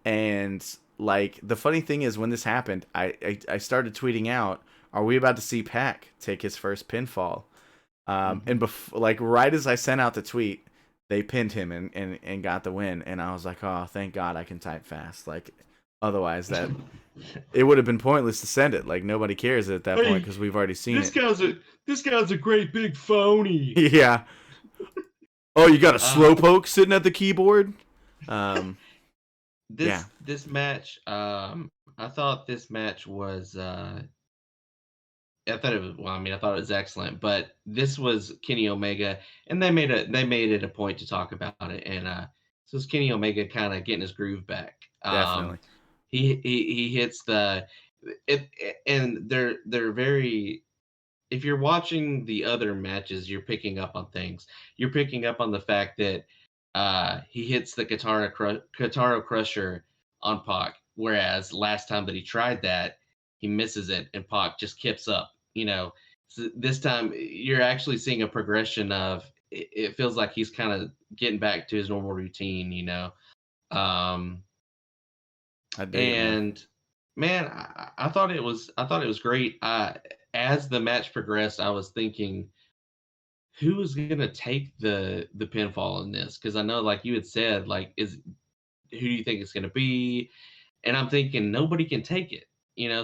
And like, the funny thing is, when this happened, I started tweeting out, "Are we about to see Pac take his first pinfall?" And like right as I sent out the tweet, they pinned him and got the win. And I was like, "Oh, thank God I can type fast." Like, otherwise it would have been pointless to send it. Like, nobody cares at that point because we've already seen it. This guy's a great big phony. Yeah. Oh, you got a slowpoke sitting at the keyboard. This match, I thought this match was, I thought it was excellent, but this was Kenny Omega, and they made it a point to talk about it, and so it's Kenny Omega kind of getting his groove back. Definitely. He hits and they're very. If you're watching the other matches, you're picking up on things. You're picking up on the fact that he hits the Katara Crusher on Pac, whereas last time that he tried that, he misses it, and Pac just kips up. So this time you're actually seeing a progression of. It feels like he's kind of getting back to his normal routine. Man, I thought it was great. As the match progressed, I was thinking, who is gonna take the pinfall in this? Because I know, like you had said, like, who do you think it's gonna be? And I'm thinking nobody can take it.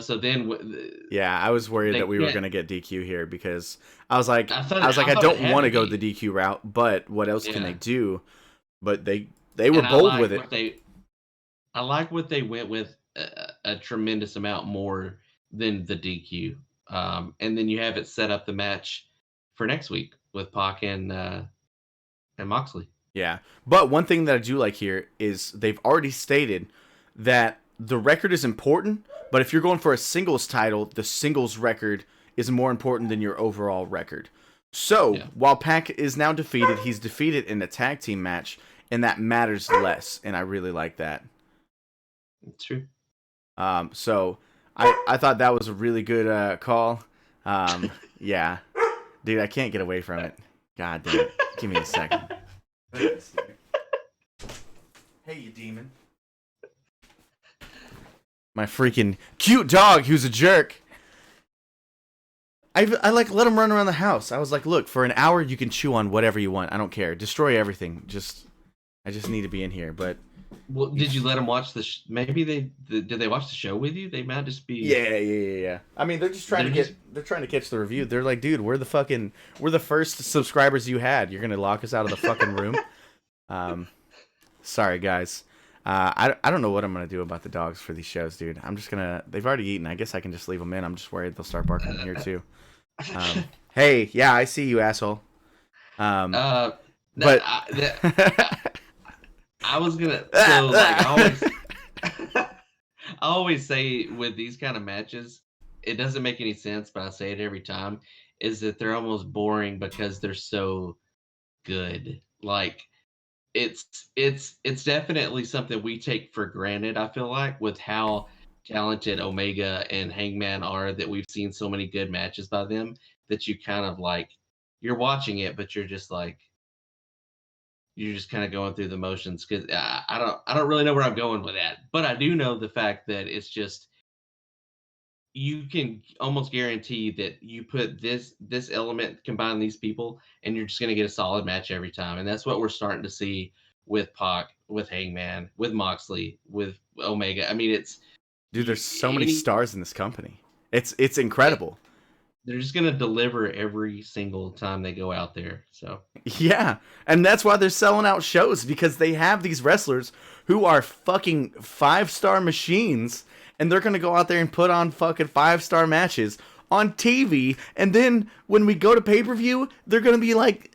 So then, yeah, I was worried that we were gonna get DQ here because I was like, I don't want to go the DQ route, but what else can they do? But they were bold with it. I like what they went with a tremendous amount more than the DQ. And then you have it set up the match for next week with Pac and Moxley. Yeah, but one thing that I do like here is they've already stated that the record is important, but if you're going for a singles title, the singles record is more important than your overall record. So, while Pac is now defeated, he's defeated in a tag team match, and that matters less, and I really like that. It's true. So, I thought that was a really good call. Yeah, dude, I can't get away from it. God damn it! Give me a second. Hey, you demon! My freaking cute dog, who's a jerk. I like let him run around the house. I was like, look, for an hour you can chew on whatever you want. I don't care. Destroy everything. I just need to be in here. But well, did you let them watch the? Maybe did they watch the show with you? They might just be. Yeah. I mean, they're just trying they're trying to catch the review. They're like, dude, we're the first subscribers you had. You're gonna lock us out of the fucking room. Sorry guys. I don't know what I'm gonna do about the dogs for these shows, dude. They've already eaten. I guess I can just leave them in. I'm just worried they'll start barking here too. Hey, yeah, I see you, asshole. But I was gonna. So like, I always say with these kind of matches, it doesn't make any sense, but I say it every time. Is that they're almost boring because they're so good. Like it's definitely something we take for granted. I feel like with how talented Omega and Hangman are, that we've seen so many good matches by them that you kind of like you're watching it, but you're just kind of going through the motions because I don't really know where I'm going with that, but I do know the fact that it's just you can almost guarantee that you put this element, combine these people, and you're just going to get a solid match every time. And that's what we're starting to see with Pac, with Hangman, with Moxley, with Omega. I mean, it's dude, there's so many stars in this company. It's incredible. They're just going to deliver every single time they go out there. So yeah, and that's why they're selling out shows, because they have these wrestlers who are fucking 5-star machines, and they're going to go out there and put on fucking 5-star matches on TV, and then when we go to pay-per-view, they're going to be like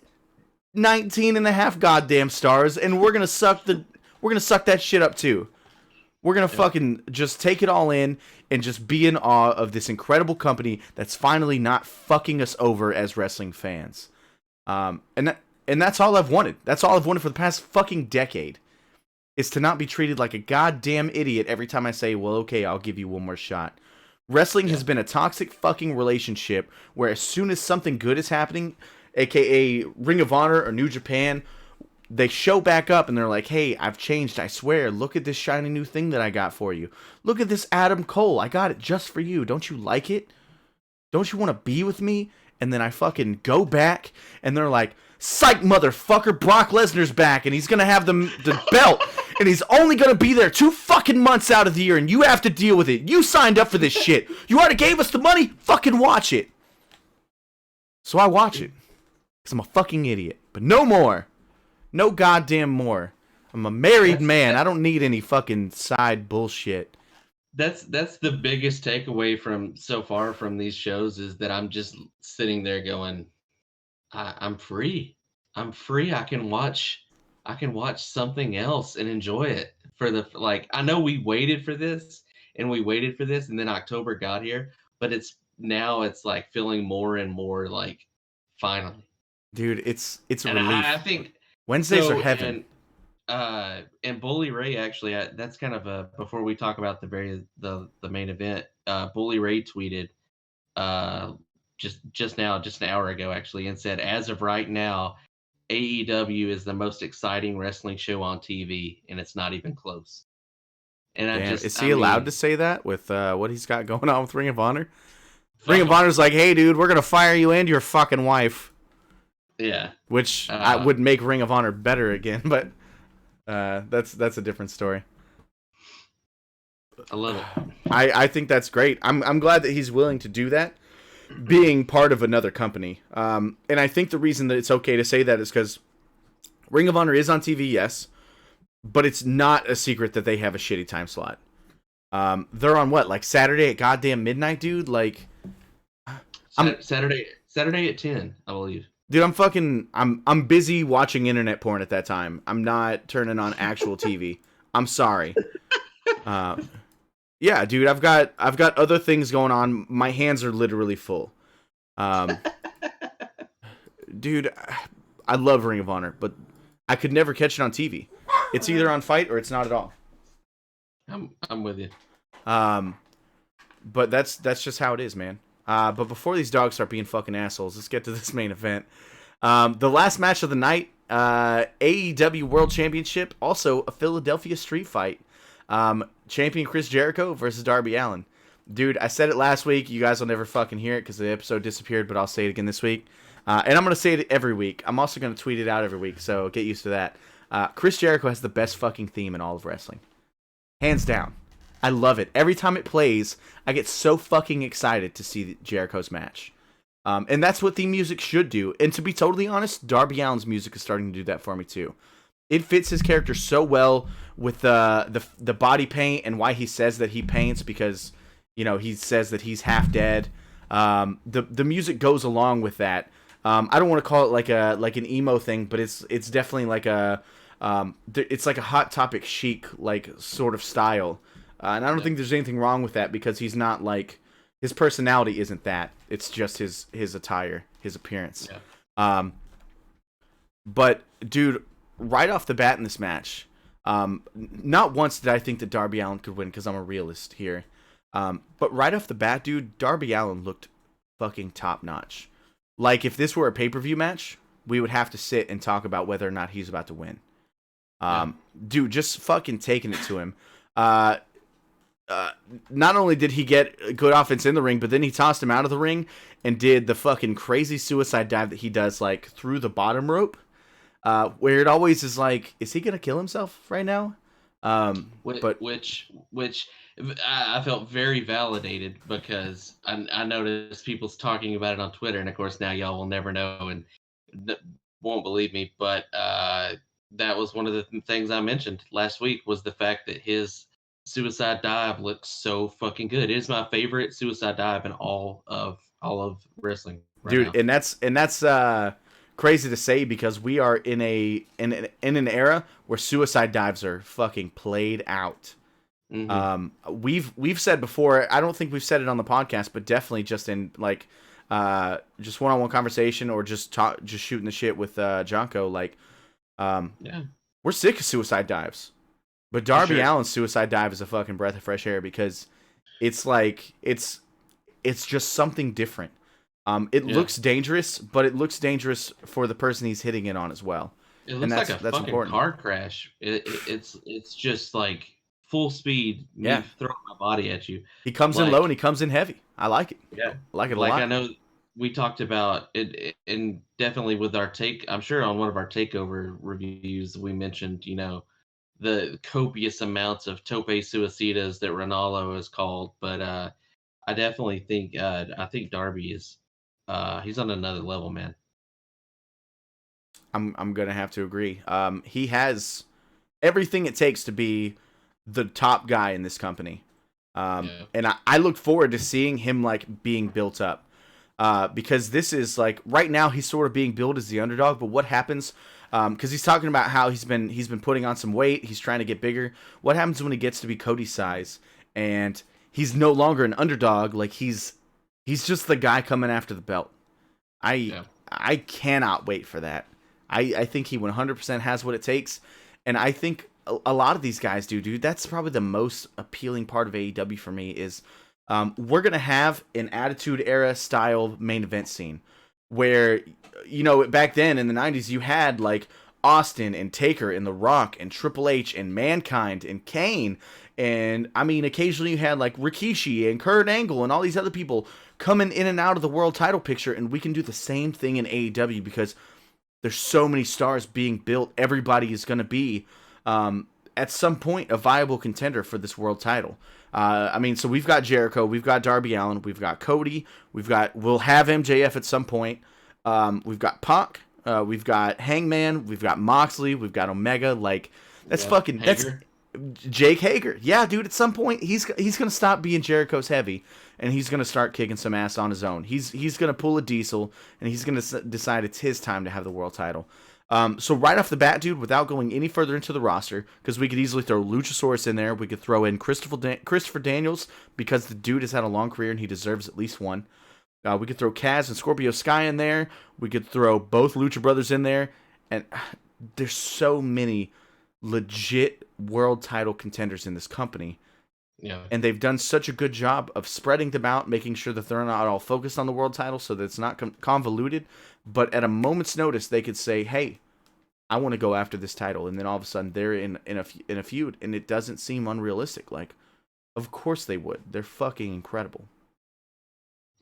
19 and a half goddamn stars, and we're going to suck that shit up too. We're going to fucking just take it all in and just be in awe of this incredible company that's finally not fucking us over as wrestling fans. And that's all I've wanted. That's all I've wanted for the past fucking decade. Is to not be treated like a goddamn idiot every time I say, well, okay, I'll give you one more shot. Wrestling has been a toxic fucking relationship where as soon as something good is happening, aka Ring of Honor or New Japan, they show back up and they're like, hey, I've changed, I swear. Look at this shiny new thing that I got for you. Look at this Adam Cole. I got it just for you. Don't you like it? Don't you want to be with me? And then I fucking go back and they're like, psych, motherfucker, Brock Lesnar's back and he's going to have the belt and he's only going to be there 2 fucking months out of the year and you have to deal with it. You signed up for this shit. You already gave us the money. Fucking watch it. So I watch it because I'm a fucking idiot. But no more. No goddamn more. I'm a married man. I don't need any fucking side bullshit. That's the biggest takeaway from so far from these shows is that I'm just sitting there going, I'm free. I'm free. I can watch something else and enjoy it for the like. I know we waited for this and then October got here, but it's like feeling more and more like finally. Dude, it's a And relief. I think Wednesdays are heaven. And Bully Ray actually, that's kind of before we talk about the main event. Bully Ray tweeted just now, just an hour ago actually, and said, as of right now, AEW is the most exciting wrestling show on TV, and it's not even close. And Damn, is he allowed to say that with what he's got going on with Ring of Honor? Ring of Honor's like, hey dude, we're gonna fire you and your fucking wife. Yeah, which I would make Ring of Honor better again, but that's a different story. I love it. I think that's great. I'm glad that he's willing to do that, being part of another company. And I think the reason that it's okay to say that is because Ring of Honor is on TV, yes, but it's not a secret that they have a shitty time slot. They're on what, like Saturday at goddamn midnight, dude? Like, Saturday at 10, I believe. Dude, I'm busy watching internet porn at that time. I'm not turning on actual TV. I'm sorry. Yeah, dude, I've got other things going on. My hands are literally full. Dude, I love Ring of Honor, but I could never catch it on TV. It's either on Fight or it's not at all. I'm with you. but that's just how it is, man. But before these dogs start being fucking assholes, let's get to this main event. The last match of the night, AEW World Championship, also a Philadelphia street fight. Champion Chris Jericho versus Darby Allin. Dude, I said it last week. You guys will never fucking hear it because the episode disappeared, but I'll say it again this week. And I'm going to say it every week. I'm also going to tweet it out every week, so get used to that. Chris Jericho has the best fucking theme in all of wrestling. Hands down. I love it. Every time it plays, I get so fucking excited to see Jericho's match. And that's what theme music should do. And to be totally honest, Darby Allin's music is starting to do that for me too. It fits his character so well with the body paint and why he says that he paints because, you know, he says that he's half dead. The music goes along with that. I don't want to call it like an emo thing, but it's definitely like it's like a Hot Topic chic like sort of style. And I don't think there's anything wrong with that because he's not like, his personality isn't that. It's just his attire, his appearance. Yeah. But dude, right off the bat in this match, not once did I think that Darby Allin could win because I'm a realist here. But right off the bat, dude, Darby Allin looked fucking top notch. Like if this were a pay-per-view match, we would have to sit and talk about whether or not he's about to win. Dude, just fucking taking it to him. Not only did he get good offense in the ring, but then he tossed him out of the ring and did the fucking crazy suicide dive that he does like through the bottom rope, where it always is like, is he gonna kill himself right now? Which I felt very validated because I noticed people's talking about it on Twitter, and of course now y'all will never know and won't believe me, but that was one of the things I mentioned last week was the fact that his suicide dive looks so fucking good. It is my favorite suicide dive in all of wrestling right dude now. and that's crazy to say because we are in an era where suicide dives are fucking played out. We've said before, I don't think we've said it on the podcast, but definitely just in like just one-on-one conversation or just shooting the shit with Jonko, like we're sick of suicide dives. But Darby Allin's suicide dive is a fucking breath of fresh air because it's like it's just something different. It looks dangerous, but it looks dangerous for the person he's hitting it on as well. It looks like a fucking important car crash. It's just like full speed. Me throwing my body at you. He comes in low and he comes in heavy. I like it. Yeah, I like it a lot. I know we talked about it, and definitely with our I'm sure on one of our takeover reviews we mentioned, you know, the copious amounts of tope suicidas that Ronaldo is called, but I definitely think Darby is he's on another level, man. I'm gonna have to agree. He has everything it takes to be the top guy in this company, and I look forward to seeing him like being built up, because this is like right now he's sort of being billed as the underdog. But what happens? Because he's talking about how he's been putting on some weight. He's trying to get bigger. What happens when he gets to be Cody's size and he's no longer an underdog? Like he's just the guy coming after the belt. I cannot wait for that. I think he 100% has what it takes, and I think a lot of these guys do, dude. That's probably the most appealing part of AEW for me is we're gonna have an Attitude Era style main event scene where, you know, back then in the 90s you had like Austin and Taker and The Rock and Triple H and Mankind and Kane, and I mean occasionally you had like Rikishi and Kurt Angle and all these other people coming in and out of the world title picture, and we can do the same thing in AEW because there's so many stars being built. Everybody is going to be at some point a viable contender for this world title. I mean, so we've got Jericho, we've got Darby Allin, we've got Cody, we'll have MJF at some point. We've got Pac, we've got Hangman, we've got Moxley, we've got Omega. Like that's fucking Hager. That's Jake Hager. Yeah, dude. At some point, he's gonna stop being Jericho's heavy, and he's gonna start kicking some ass on his own. He's gonna pull a Diesel, and he's gonna decide it's his time to have the world title. So right off the bat, dude, without going any further into the roster, because we could easily throw Luchasaurus in there, we could throw in Christopher Daniels because the dude has had a long career and he deserves at least one. We could throw Kaz and Scorpio Sky in there. We could throw both Lucha Brothers in there, and there's so many legit world title contenders in this company. Yeah. And they've done such a good job of spreading them out, making sure that they're not all focused on the world title so that it's not convoluted. But at a moment's notice, they could say, hey, I want to go after this title. And then all of a sudden, they're in a feud. And it doesn't seem unrealistic. Like, of course they would. They're fucking incredible.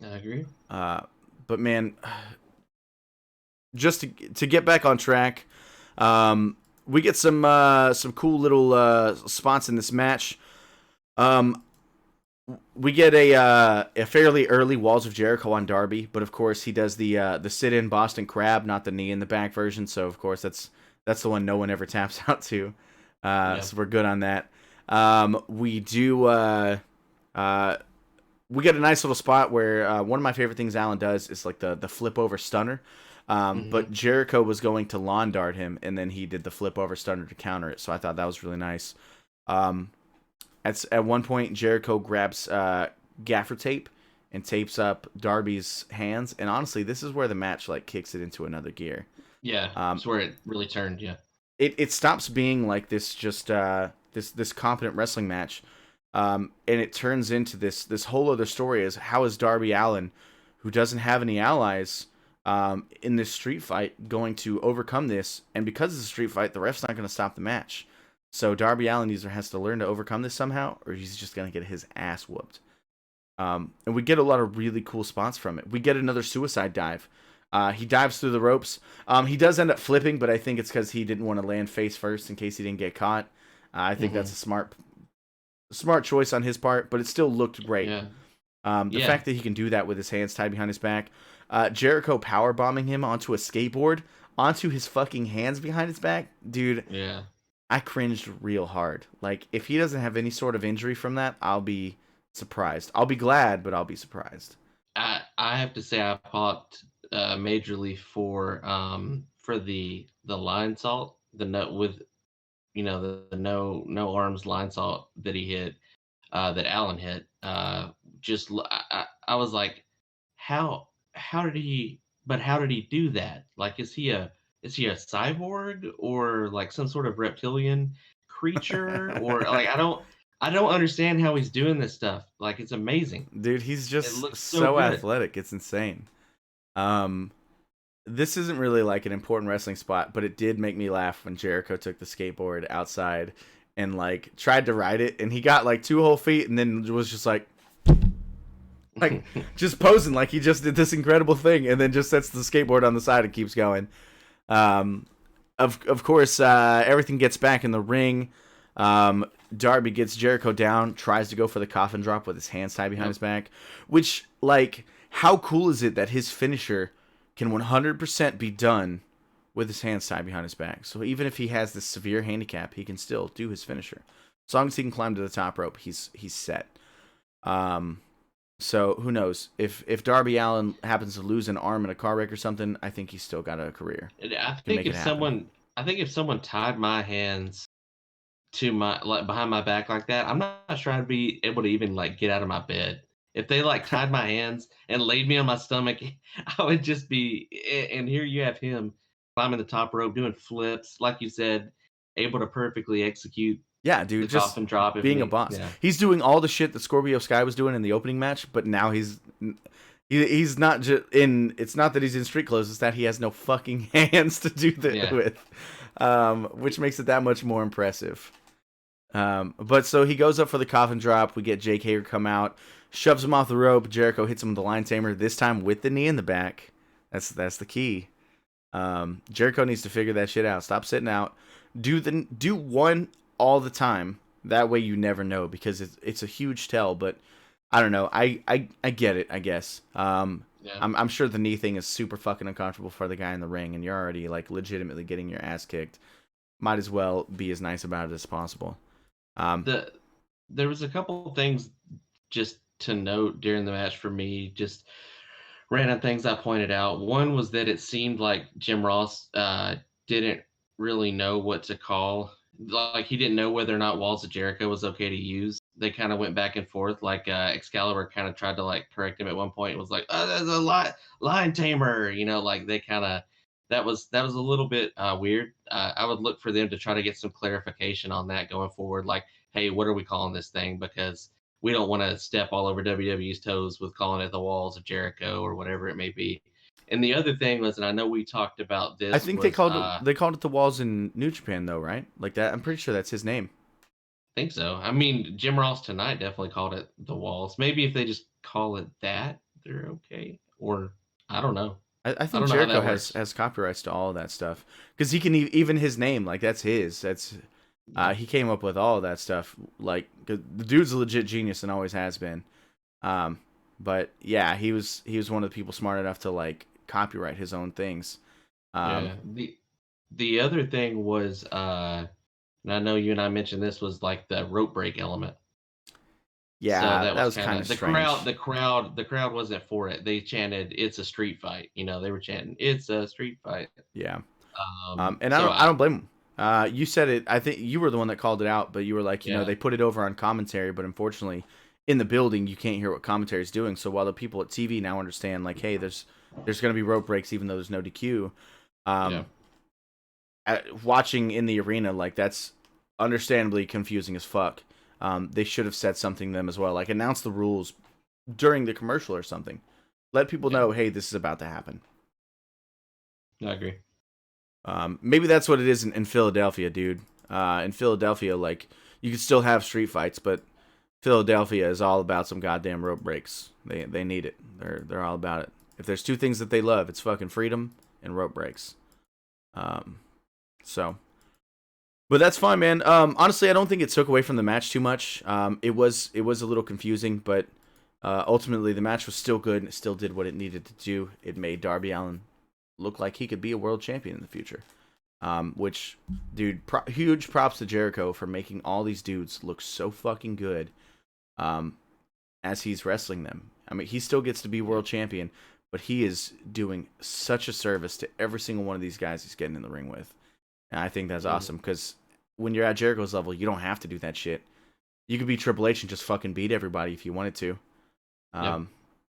I agree. But man, just to get back on track, we get some cool little spots in this match. We get a fairly early Walls of Jericho on Darby, but of course he does the sit-in Boston Crab, not the knee in the back version. So of course that's the one no one ever taps out to. So we're good on that. We do. We get a nice little spot where one of my favorite things Allin does is like the flip over stunner. But Jericho was going to lawn dart him, and then he did the flip over stunner to counter it. So I thought that was really nice. At one point, Jericho grabs gaffer tape and tapes up Darby's hands. And honestly, this is where the match like kicks it into another gear. Yeah, that's where it really turned. Yeah, it stops being like this just this competent wrestling match. And it turns into this whole other story is how is Darby Allin, who doesn't have any allies in this street fight, going to overcome this? And because it's a street fight, the ref's not going to stop the match. So Darby Allin either has to learn to overcome this somehow, or he's just going to get his ass whooped. And we get a lot of really cool spots from it. We get another suicide dive. He dives through the ropes. He does end up flipping, but I think it's because he didn't want to land face first in case he didn't get caught. I think that's a smart choice on his part, but it still looked great. Yeah. The fact that he can do that with his hands tied behind his back. Jericho power bombing him onto a skateboard, onto his fucking hands behind his back. Dude, Yeah. I cringed real hard. Like, if he doesn't have any sort of injury from that, I'll be surprised. I'll be glad, but I'll be surprised. I have to say I popped majorly for the line salt, the note with the no arms line salt that he hit, that Allin hit. I was like, how did he? But how did he do that? Like, is he a cyborg or like some sort of reptilian creature, or like I don't understand how he's doing this stuff. Like, it's amazing. Dude, he's It just looks so good. athletic. It's insane. This isn't really like an important wrestling spot, but it did make me laugh when Jericho took the skateboard outside and like tried to ride it, and he got like 2 whole feet and then was just like just posing like he just did this incredible thing, and then just sets the skateboard on the side and keeps going. Of course, everything gets back in the ring. Darby gets Jericho down, tries to go for the coffin drop with his hands tied behind his back, which, like, how cool is it that his finisher can 100% be done with his hands tied behind his back? So even if he has this severe handicap, he can still do his finisher. As long as he can climb to the top rope, he's set. So who knows? If Darby Allin happens to lose an arm in a car wreck or something, I think he's still got a career. I think if someone tied my hands to my like behind my back like that, I'm not sure I'd be able to even like get out of my bed. If they like tied my hands and laid me on my stomach, I would just be. And here you have him climbing the top rope, doing flips, like you said, able to perfectly execute Yeah, dude, the just coffin drop. being a boss. Yeah, He's doing all the shit that Scorpio Sky was doing in the opening match, but now he's not just in. It's not that he's in street clothes; it's that he has no fucking hands to do that with, which makes it that much more impressive. But so he goes up for the coffin drop. We get Jake Hager come out, shoves him off the rope. Jericho hits him with the line tamer, this time with the knee in the back. That's the key. Jericho needs to figure that shit out. Stop sitting out. Do one all the time. That way you never know, because it's a huge tell. But I don't know. I get it, I guess. I'm sure the knee thing is super fucking uncomfortable for the guy in the ring, and you're already like legitimately getting your ass kicked. Might as well be as nice about it as possible. There was a couple things just to note during the match for me, just random things I pointed out. One was that it seemed like Jim Ross didn't really know what to call. Like, he didn't know whether or not Walls of Jericho was okay to use. They kind of went back and forth. Like, Excalibur kind of tried to like correct him at one point. It was like, oh, there's a line tamer, like they kind of. That was a little bit weird. I would look for them to try to get some clarification on that going forward. Like, hey, what are we calling this thing? Because we don't want to step all over WWE's toes with calling it the Walls of Jericho or whatever it may be. And the other thing was, and I know we talked about I this, think was they called it the Walls in New Japan though, right? Like that. I'm pretty sure that's his name. think so. I mean, Jim Ross tonight definitely called it the Walls. Maybe if they just call it that, they're okay. Or I don't know. I I think don't know how Jericho that works. has copyrights to all of that stuff because he can even his name like that's his. That's he came up with all of that stuff. Like 'cause the dude's a legit genius and always has been. Um, but yeah, he was one of the people smart enough to like copyright his own things. Um, Yeah. The other thing was, and I know you and I mentioned this, was like the rope break element. So yeah, that that was was kind kind of of strange. the crowd wasn't for it. They chanted, "It's a street fight." You know, they were chanting, "It's a street fight." Yeah. Um, And so I I, don't blame him. You said it. I think you were the one that called it out, but you were like, yeah, they put it over on commentary, but unfortunately, in the building, you can't hear what commentary is doing. So while the people at TV now understand, like, hey, there's going to be rope breaks even though there's no DQ. yeah, Um, Watching in the arena, like that's understandably confusing as fuck. They should have said something to them as well, like announce the rules during the commercial or something. Let people yeah, know, hey, this is about to happen. I agree. Maybe that's what it is in Philadelphia, dude. In Philadelphia, like you could still have street fights, but Philadelphia is all about some goddamn rope breaks. They need it. They're all about it. If there's two things that they love, it's fucking freedom and rope breaks. Um, so, but that's fine, man. Honestly, I don't think it took away from the match too much. It was a little confusing, but ultimately the match was still good and it still did what it needed to do. It made Darby Allin look like he could be a world champion in the future. Which, dude, huge props to Jericho for making all these dudes look so fucking good as he's wrestling them. I mean, he still gets to be world champion, but he is doing such a service to every single one of these guys he's getting in the ring with. And I think that's Mhm. awesome because when you're at Jericho's level, you don't have to do that shit. You could be Triple H and just fucking beat everybody if you wanted to. Yeah, Um,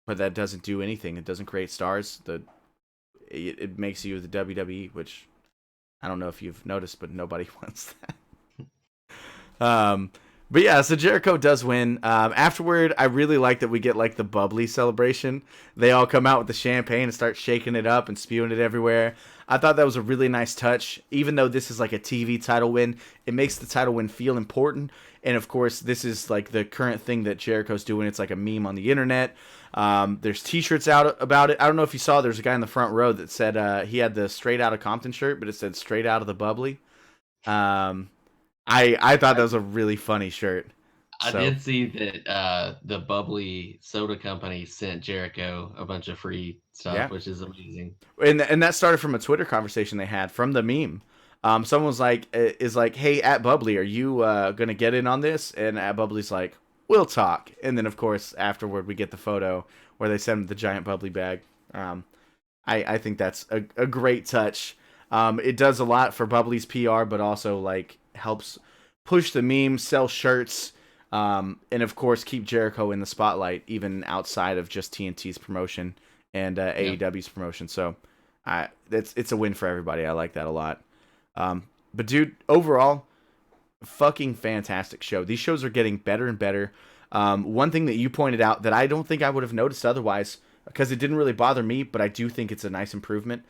but that doesn't do anything. It doesn't create stars. It makes you the WWE, which I don't know if you've noticed, but nobody wants that. Um, but yeah, so Jericho does win. Afterward, I really like that we get like the bubbly celebration. They all come out with the champagne and start shaking it up and spewing it everywhere. I thought that was a really nice touch. Even though this is like a TV title win, it makes the title win feel important. And of course, this is like the current thing that Jericho's doing. It's like a meme on the internet. There's T-shirts out about it. I don't know if you saw. There's a guy in the front row that said he had the Straight Out of Compton shirt, but it said Straight Out of the Bubbly. Um, I thought that I, was a really funny shirt. I So did see that the bubbly soda company sent Jericho a bunch of free stuff, yeah, which is amazing. and that started from a Twitter conversation they had from the meme. Someone was like, is like, hey, at Bubbly, are you gonna get in on this? And at Bubbly's like, we'll talk. And then of course afterward we get the photo where they send the giant bubbly bag. Um, I think that's a great touch. It does a lot for Bubbly's PR, but also like helps push the meme, sell shirts, and of course keep Jericho in the spotlight, even outside of just TNT's promotion and Yeah, AEW's promotion. So, it's a win for everybody. I like that a lot. But dude, overall, fucking fantastic show. These shows are getting better and better. One thing that you pointed out that I don't think I would have noticed otherwise, because it didn't really bother me, but I do think it's a nice improvement.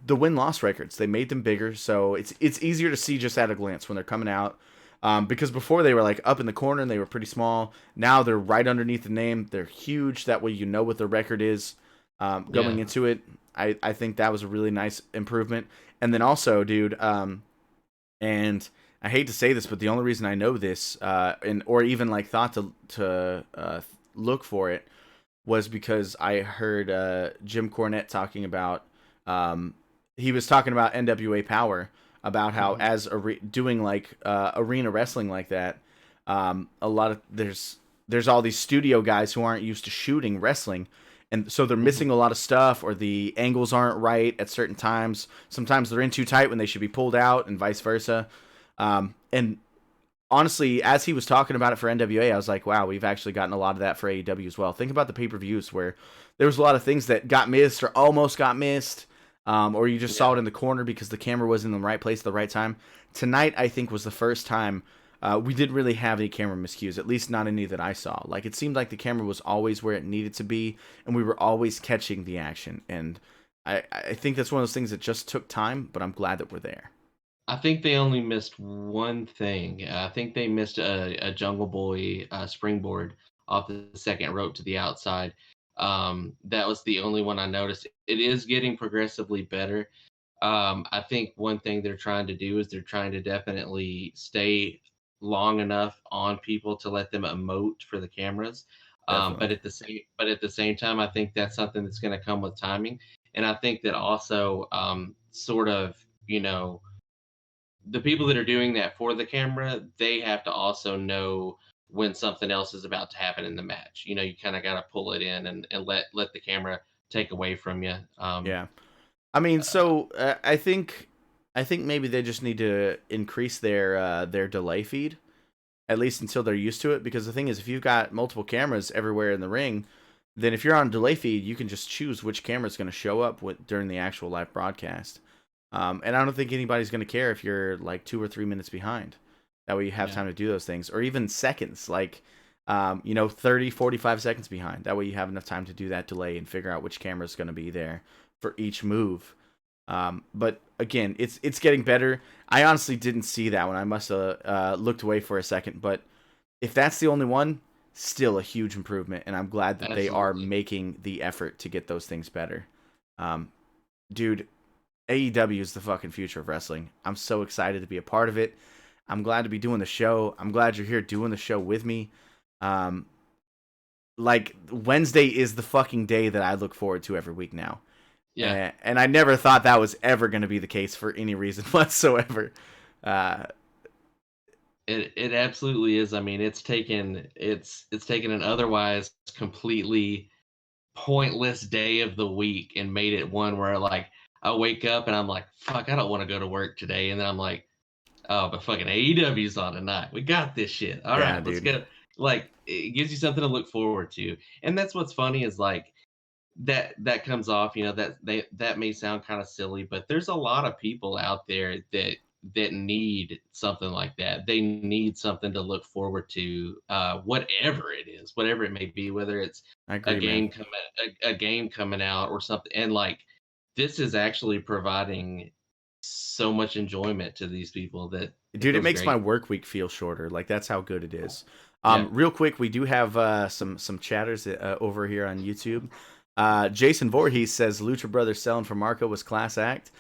The win-loss records, they made them bigger, so it's easier to see just at a glance when they're coming out. Because before they were like up in the corner and they were pretty small. Now they're right underneath the name. They're huge. That way you know what their record is going yeah, into it. I think that was a really nice improvement. And then also, dude, and I hate to say this, but the only reason I know this, and or even like thought to look for it, was because I heard Jim Cornette talking about. He was talking about NWA Power, about how hmm, as doing like arena wrestling like that, a lot of there's all these studio guys who aren't used to shooting wrestling. And so they're hmm, missing a lot of stuff, or the angles aren't right at certain times. Sometimes they're in too tight when they should be pulled out, and vice versa. And honestly, as he was talking about it for NWA, I was like, wow, we've actually gotten a lot of that for AEW as well. Think about the pay-per-views where there was a lot of things that got missed or almost got missed, or you just saw yeah, it in the corner because the camera was in the right place at the right time. Tonight, I think, was the first time we didn't really have any camera miscues, at least not any that I saw. Like, it seemed like the camera was always where it needed to be, and we were always catching the action. And I think that's one of those things that just took time, but I'm glad that we're there. I think they only missed one thing. I think they missed a Jungle Boy springboard off the second rope to the outside. That was the only one I noticed. It is getting progressively better. I think one thing they're trying to do is they're trying to definitely stay long enough on people to let them emote for the cameras. Definitely. But at the same time, I think that's something that's going to come with timing. And I think that also sort of, the people that are doing that for the camera, they have to also know when something else is about to happen in the match. You kind of got to pull it in and let the camera take away from you. Yeah. I mean, so I think maybe they just need to increase their delay feed, at least until they're used to it. Because the thing is, if you've got multiple cameras everywhere in the ring, then if you're on delay feed, you can just choose which camera is going to show up during the actual live broadcast. And I don't think anybody's going to care if you're like 2 or 3 minutes behind. That way you have Yeah, time to do those things, or even seconds, like 30, 45 seconds behind. That way you have enough time to do that delay and figure out which camera is going to be there for each move. But again, it's getting better. I honestly didn't see that one. I must have looked away for a second. But if that's the only one, still a huge improvement, and I'm glad that they are absolutely. making the effort to get those things better. Um, Dude, AEW is the fucking future of wrestling. I'm so excited to be a part of it. I'm glad to be doing the show. I'm glad you're here doing the show with me. Um, like Wednesday is the fucking day that I look forward to every week now. Yeah, And I never thought that was ever going to be the case for any reason whatsoever. Uh, it absolutely is. I mean, it's taken an otherwise completely pointless day of the week and made it one where like I wake up and I'm like, fuck, I don't want to go to work today, and then I'm like, oh, but fucking AEW's on tonight. We got this shit. All yeah, right, let's dude. go. Like, it gives you something to look forward to, and that's what's funny is like that comes off. That may sound kind of silly, but there's a lot of people out there that need something like that. They need something to look forward to, whatever it is, whatever it may be, whether it's I a agree, man. game coming a game coming out or something. And like this is actually providing so much enjoyment to these people that it Dude, it feels makes my great. work week feel shorter. Like that's how good it is. Yeah, Real quick, we do have some chatters over here on YouTube. Jason Voorhees says Lucha Brothers selling for Marco was class act.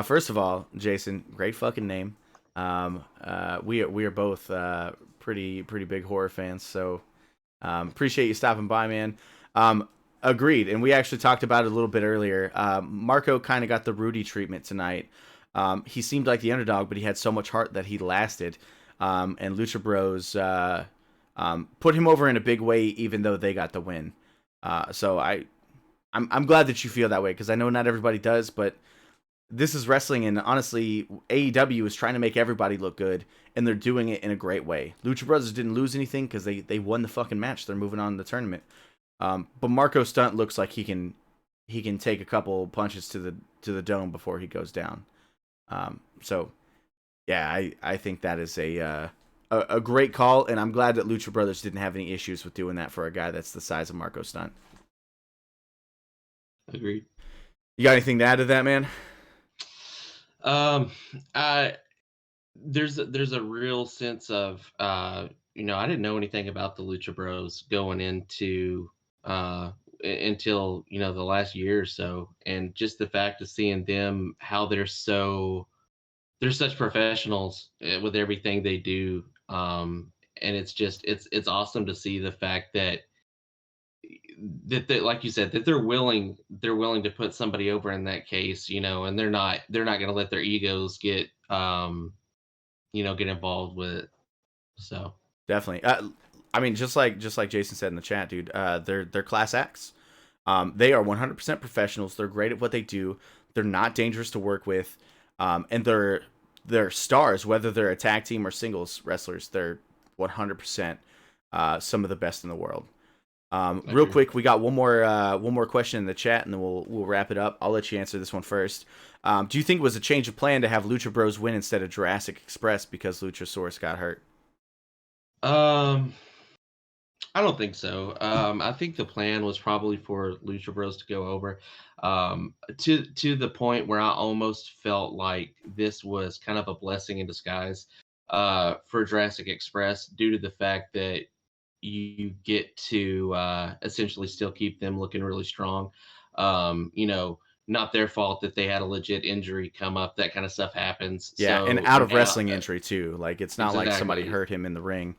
First of all, Jason, great fucking name. We are both pretty big horror fans, so appreciate you stopping by, man. Agreed, and we actually talked about it a little bit earlier. Marco kind of got the Rudy treatment tonight. He seemed like the underdog, but he had so much heart that he lasted. And Lucha Bros put him over in a big way, even though they got the win. So I'm glad that you feel that way because I know not everybody does, but this is wrestling, and honestly, AEW is trying to make everybody look good, and they're doing it in a great way. Lucha Brothers didn't lose anything because they won the fucking match. They're moving on in the tournament. But Marco Stunt looks like he can take a couple punches to the dome before he goes down. So yeah, I think that is a great call, and I'm glad that Lucha Brothers didn't have any issues with doing that for a guy that's the size of Marco Stunt. agreed. You got anything to add to that, man? Um, I there's a real sense of I didn't know anything about the Lucha Bros going into until the last year or so, and just the fact of seeing them how they're such professionals with everything they do. And it's awesome to see the fact that like you said, that they're willing to put somebody over in that case, and they're not going to let their egos get involved with it. So Definitely. I mean, just like Jason said in the chat, dude. They're class acts. They are 100% professionals. They're great at what they do. They're not dangerous to work with, and they're stars. Whether they're a tag team or singles wrestlers, they're 100% some of the best in the world. I Real agree. quick, we got one more question in the chat, and then we'll wrap it up. I'll let you answer this one first. Do you think it was a change of plan to have Lucha Bros win instead of Jurassic Express because Luchasaurus got hurt? Um, I don't think so. I think the plan was probably for Lucha Bros to go over, to the point where I almost felt like this was kind of a blessing in disguise, for Jurassic Express, due to the fact that you get to essentially still keep them looking really strong. You know, not their fault that they had a legit injury come up. That kind of stuff happens. Yeah, and So out of now, wrestling injury too. Like it's not like somebody exactly. hurt him in the ring.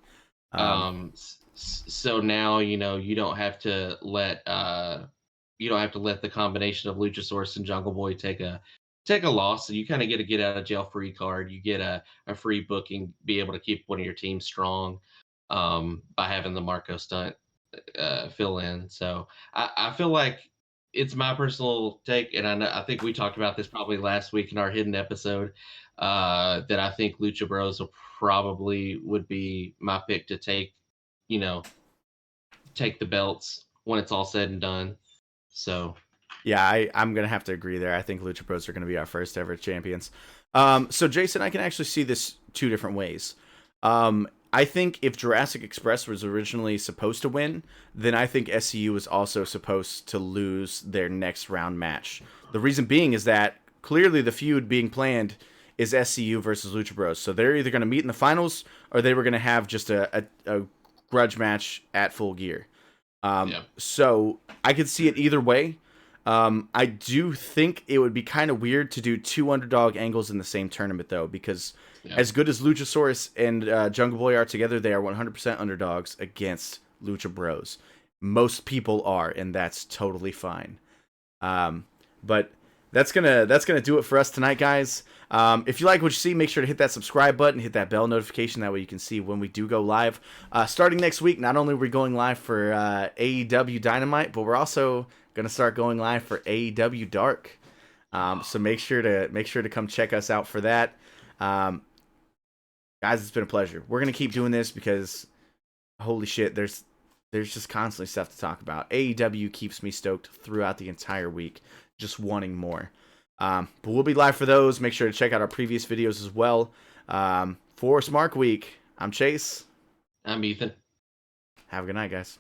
Um, So now you don't have to let the combination of Luchasaurus and Jungle Boy take a loss. So you kind of get a get out of jail free card. You get a free booking, be able to keep one of your teams strong, by having the Marco stunt fill in. So I feel like it's my personal take, and I think we talked about this probably last week in our hidden episode. That I think Lucha Bros will probably would be my pick to you know, take the belts when it's all said and done. So yeah, I'm gonna have to agree there. I think Lucha Bros are gonna be our first ever champions. So Jason, I can actually see this two different ways. I think if Jurassic Express was originally supposed to win, then I think SCU was also supposed to lose their next round match. The reason being is that clearly the feud being planned is SCU versus Lucha Bros. So they're either going to meet in the finals or they were going to have just a grudge match at Full Gear. yeah, So I could see it either way. I do think it would be kind of weird to do two underdog angles in the same tournament, though, because yeah, as good as Luchasaurus and Jungle Boy are together, they are 100% underdogs against Lucha Bros. Most people are, and that's totally fine. But that's gonna do it for us tonight, guys. If you like what you see, make sure to hit that subscribe button, hit that bell notification. That way you can see when we do go live. Starting next week, not only are we going live for AEW Dynamite, but we're also gonna start going live for AEW Dark. So make sure to come check us out for that. Um, Guys, it's been a pleasure. We're gonna keep doing this because holy shit, there's just constantly stuff to talk about. AEW keeps me stoked throughout the entire week, just wanting more. But we'll be live for those. Make sure to check out our previous videos as well. For Smark Week, I'm Chase. I'm Ethan. Have a good night, guys.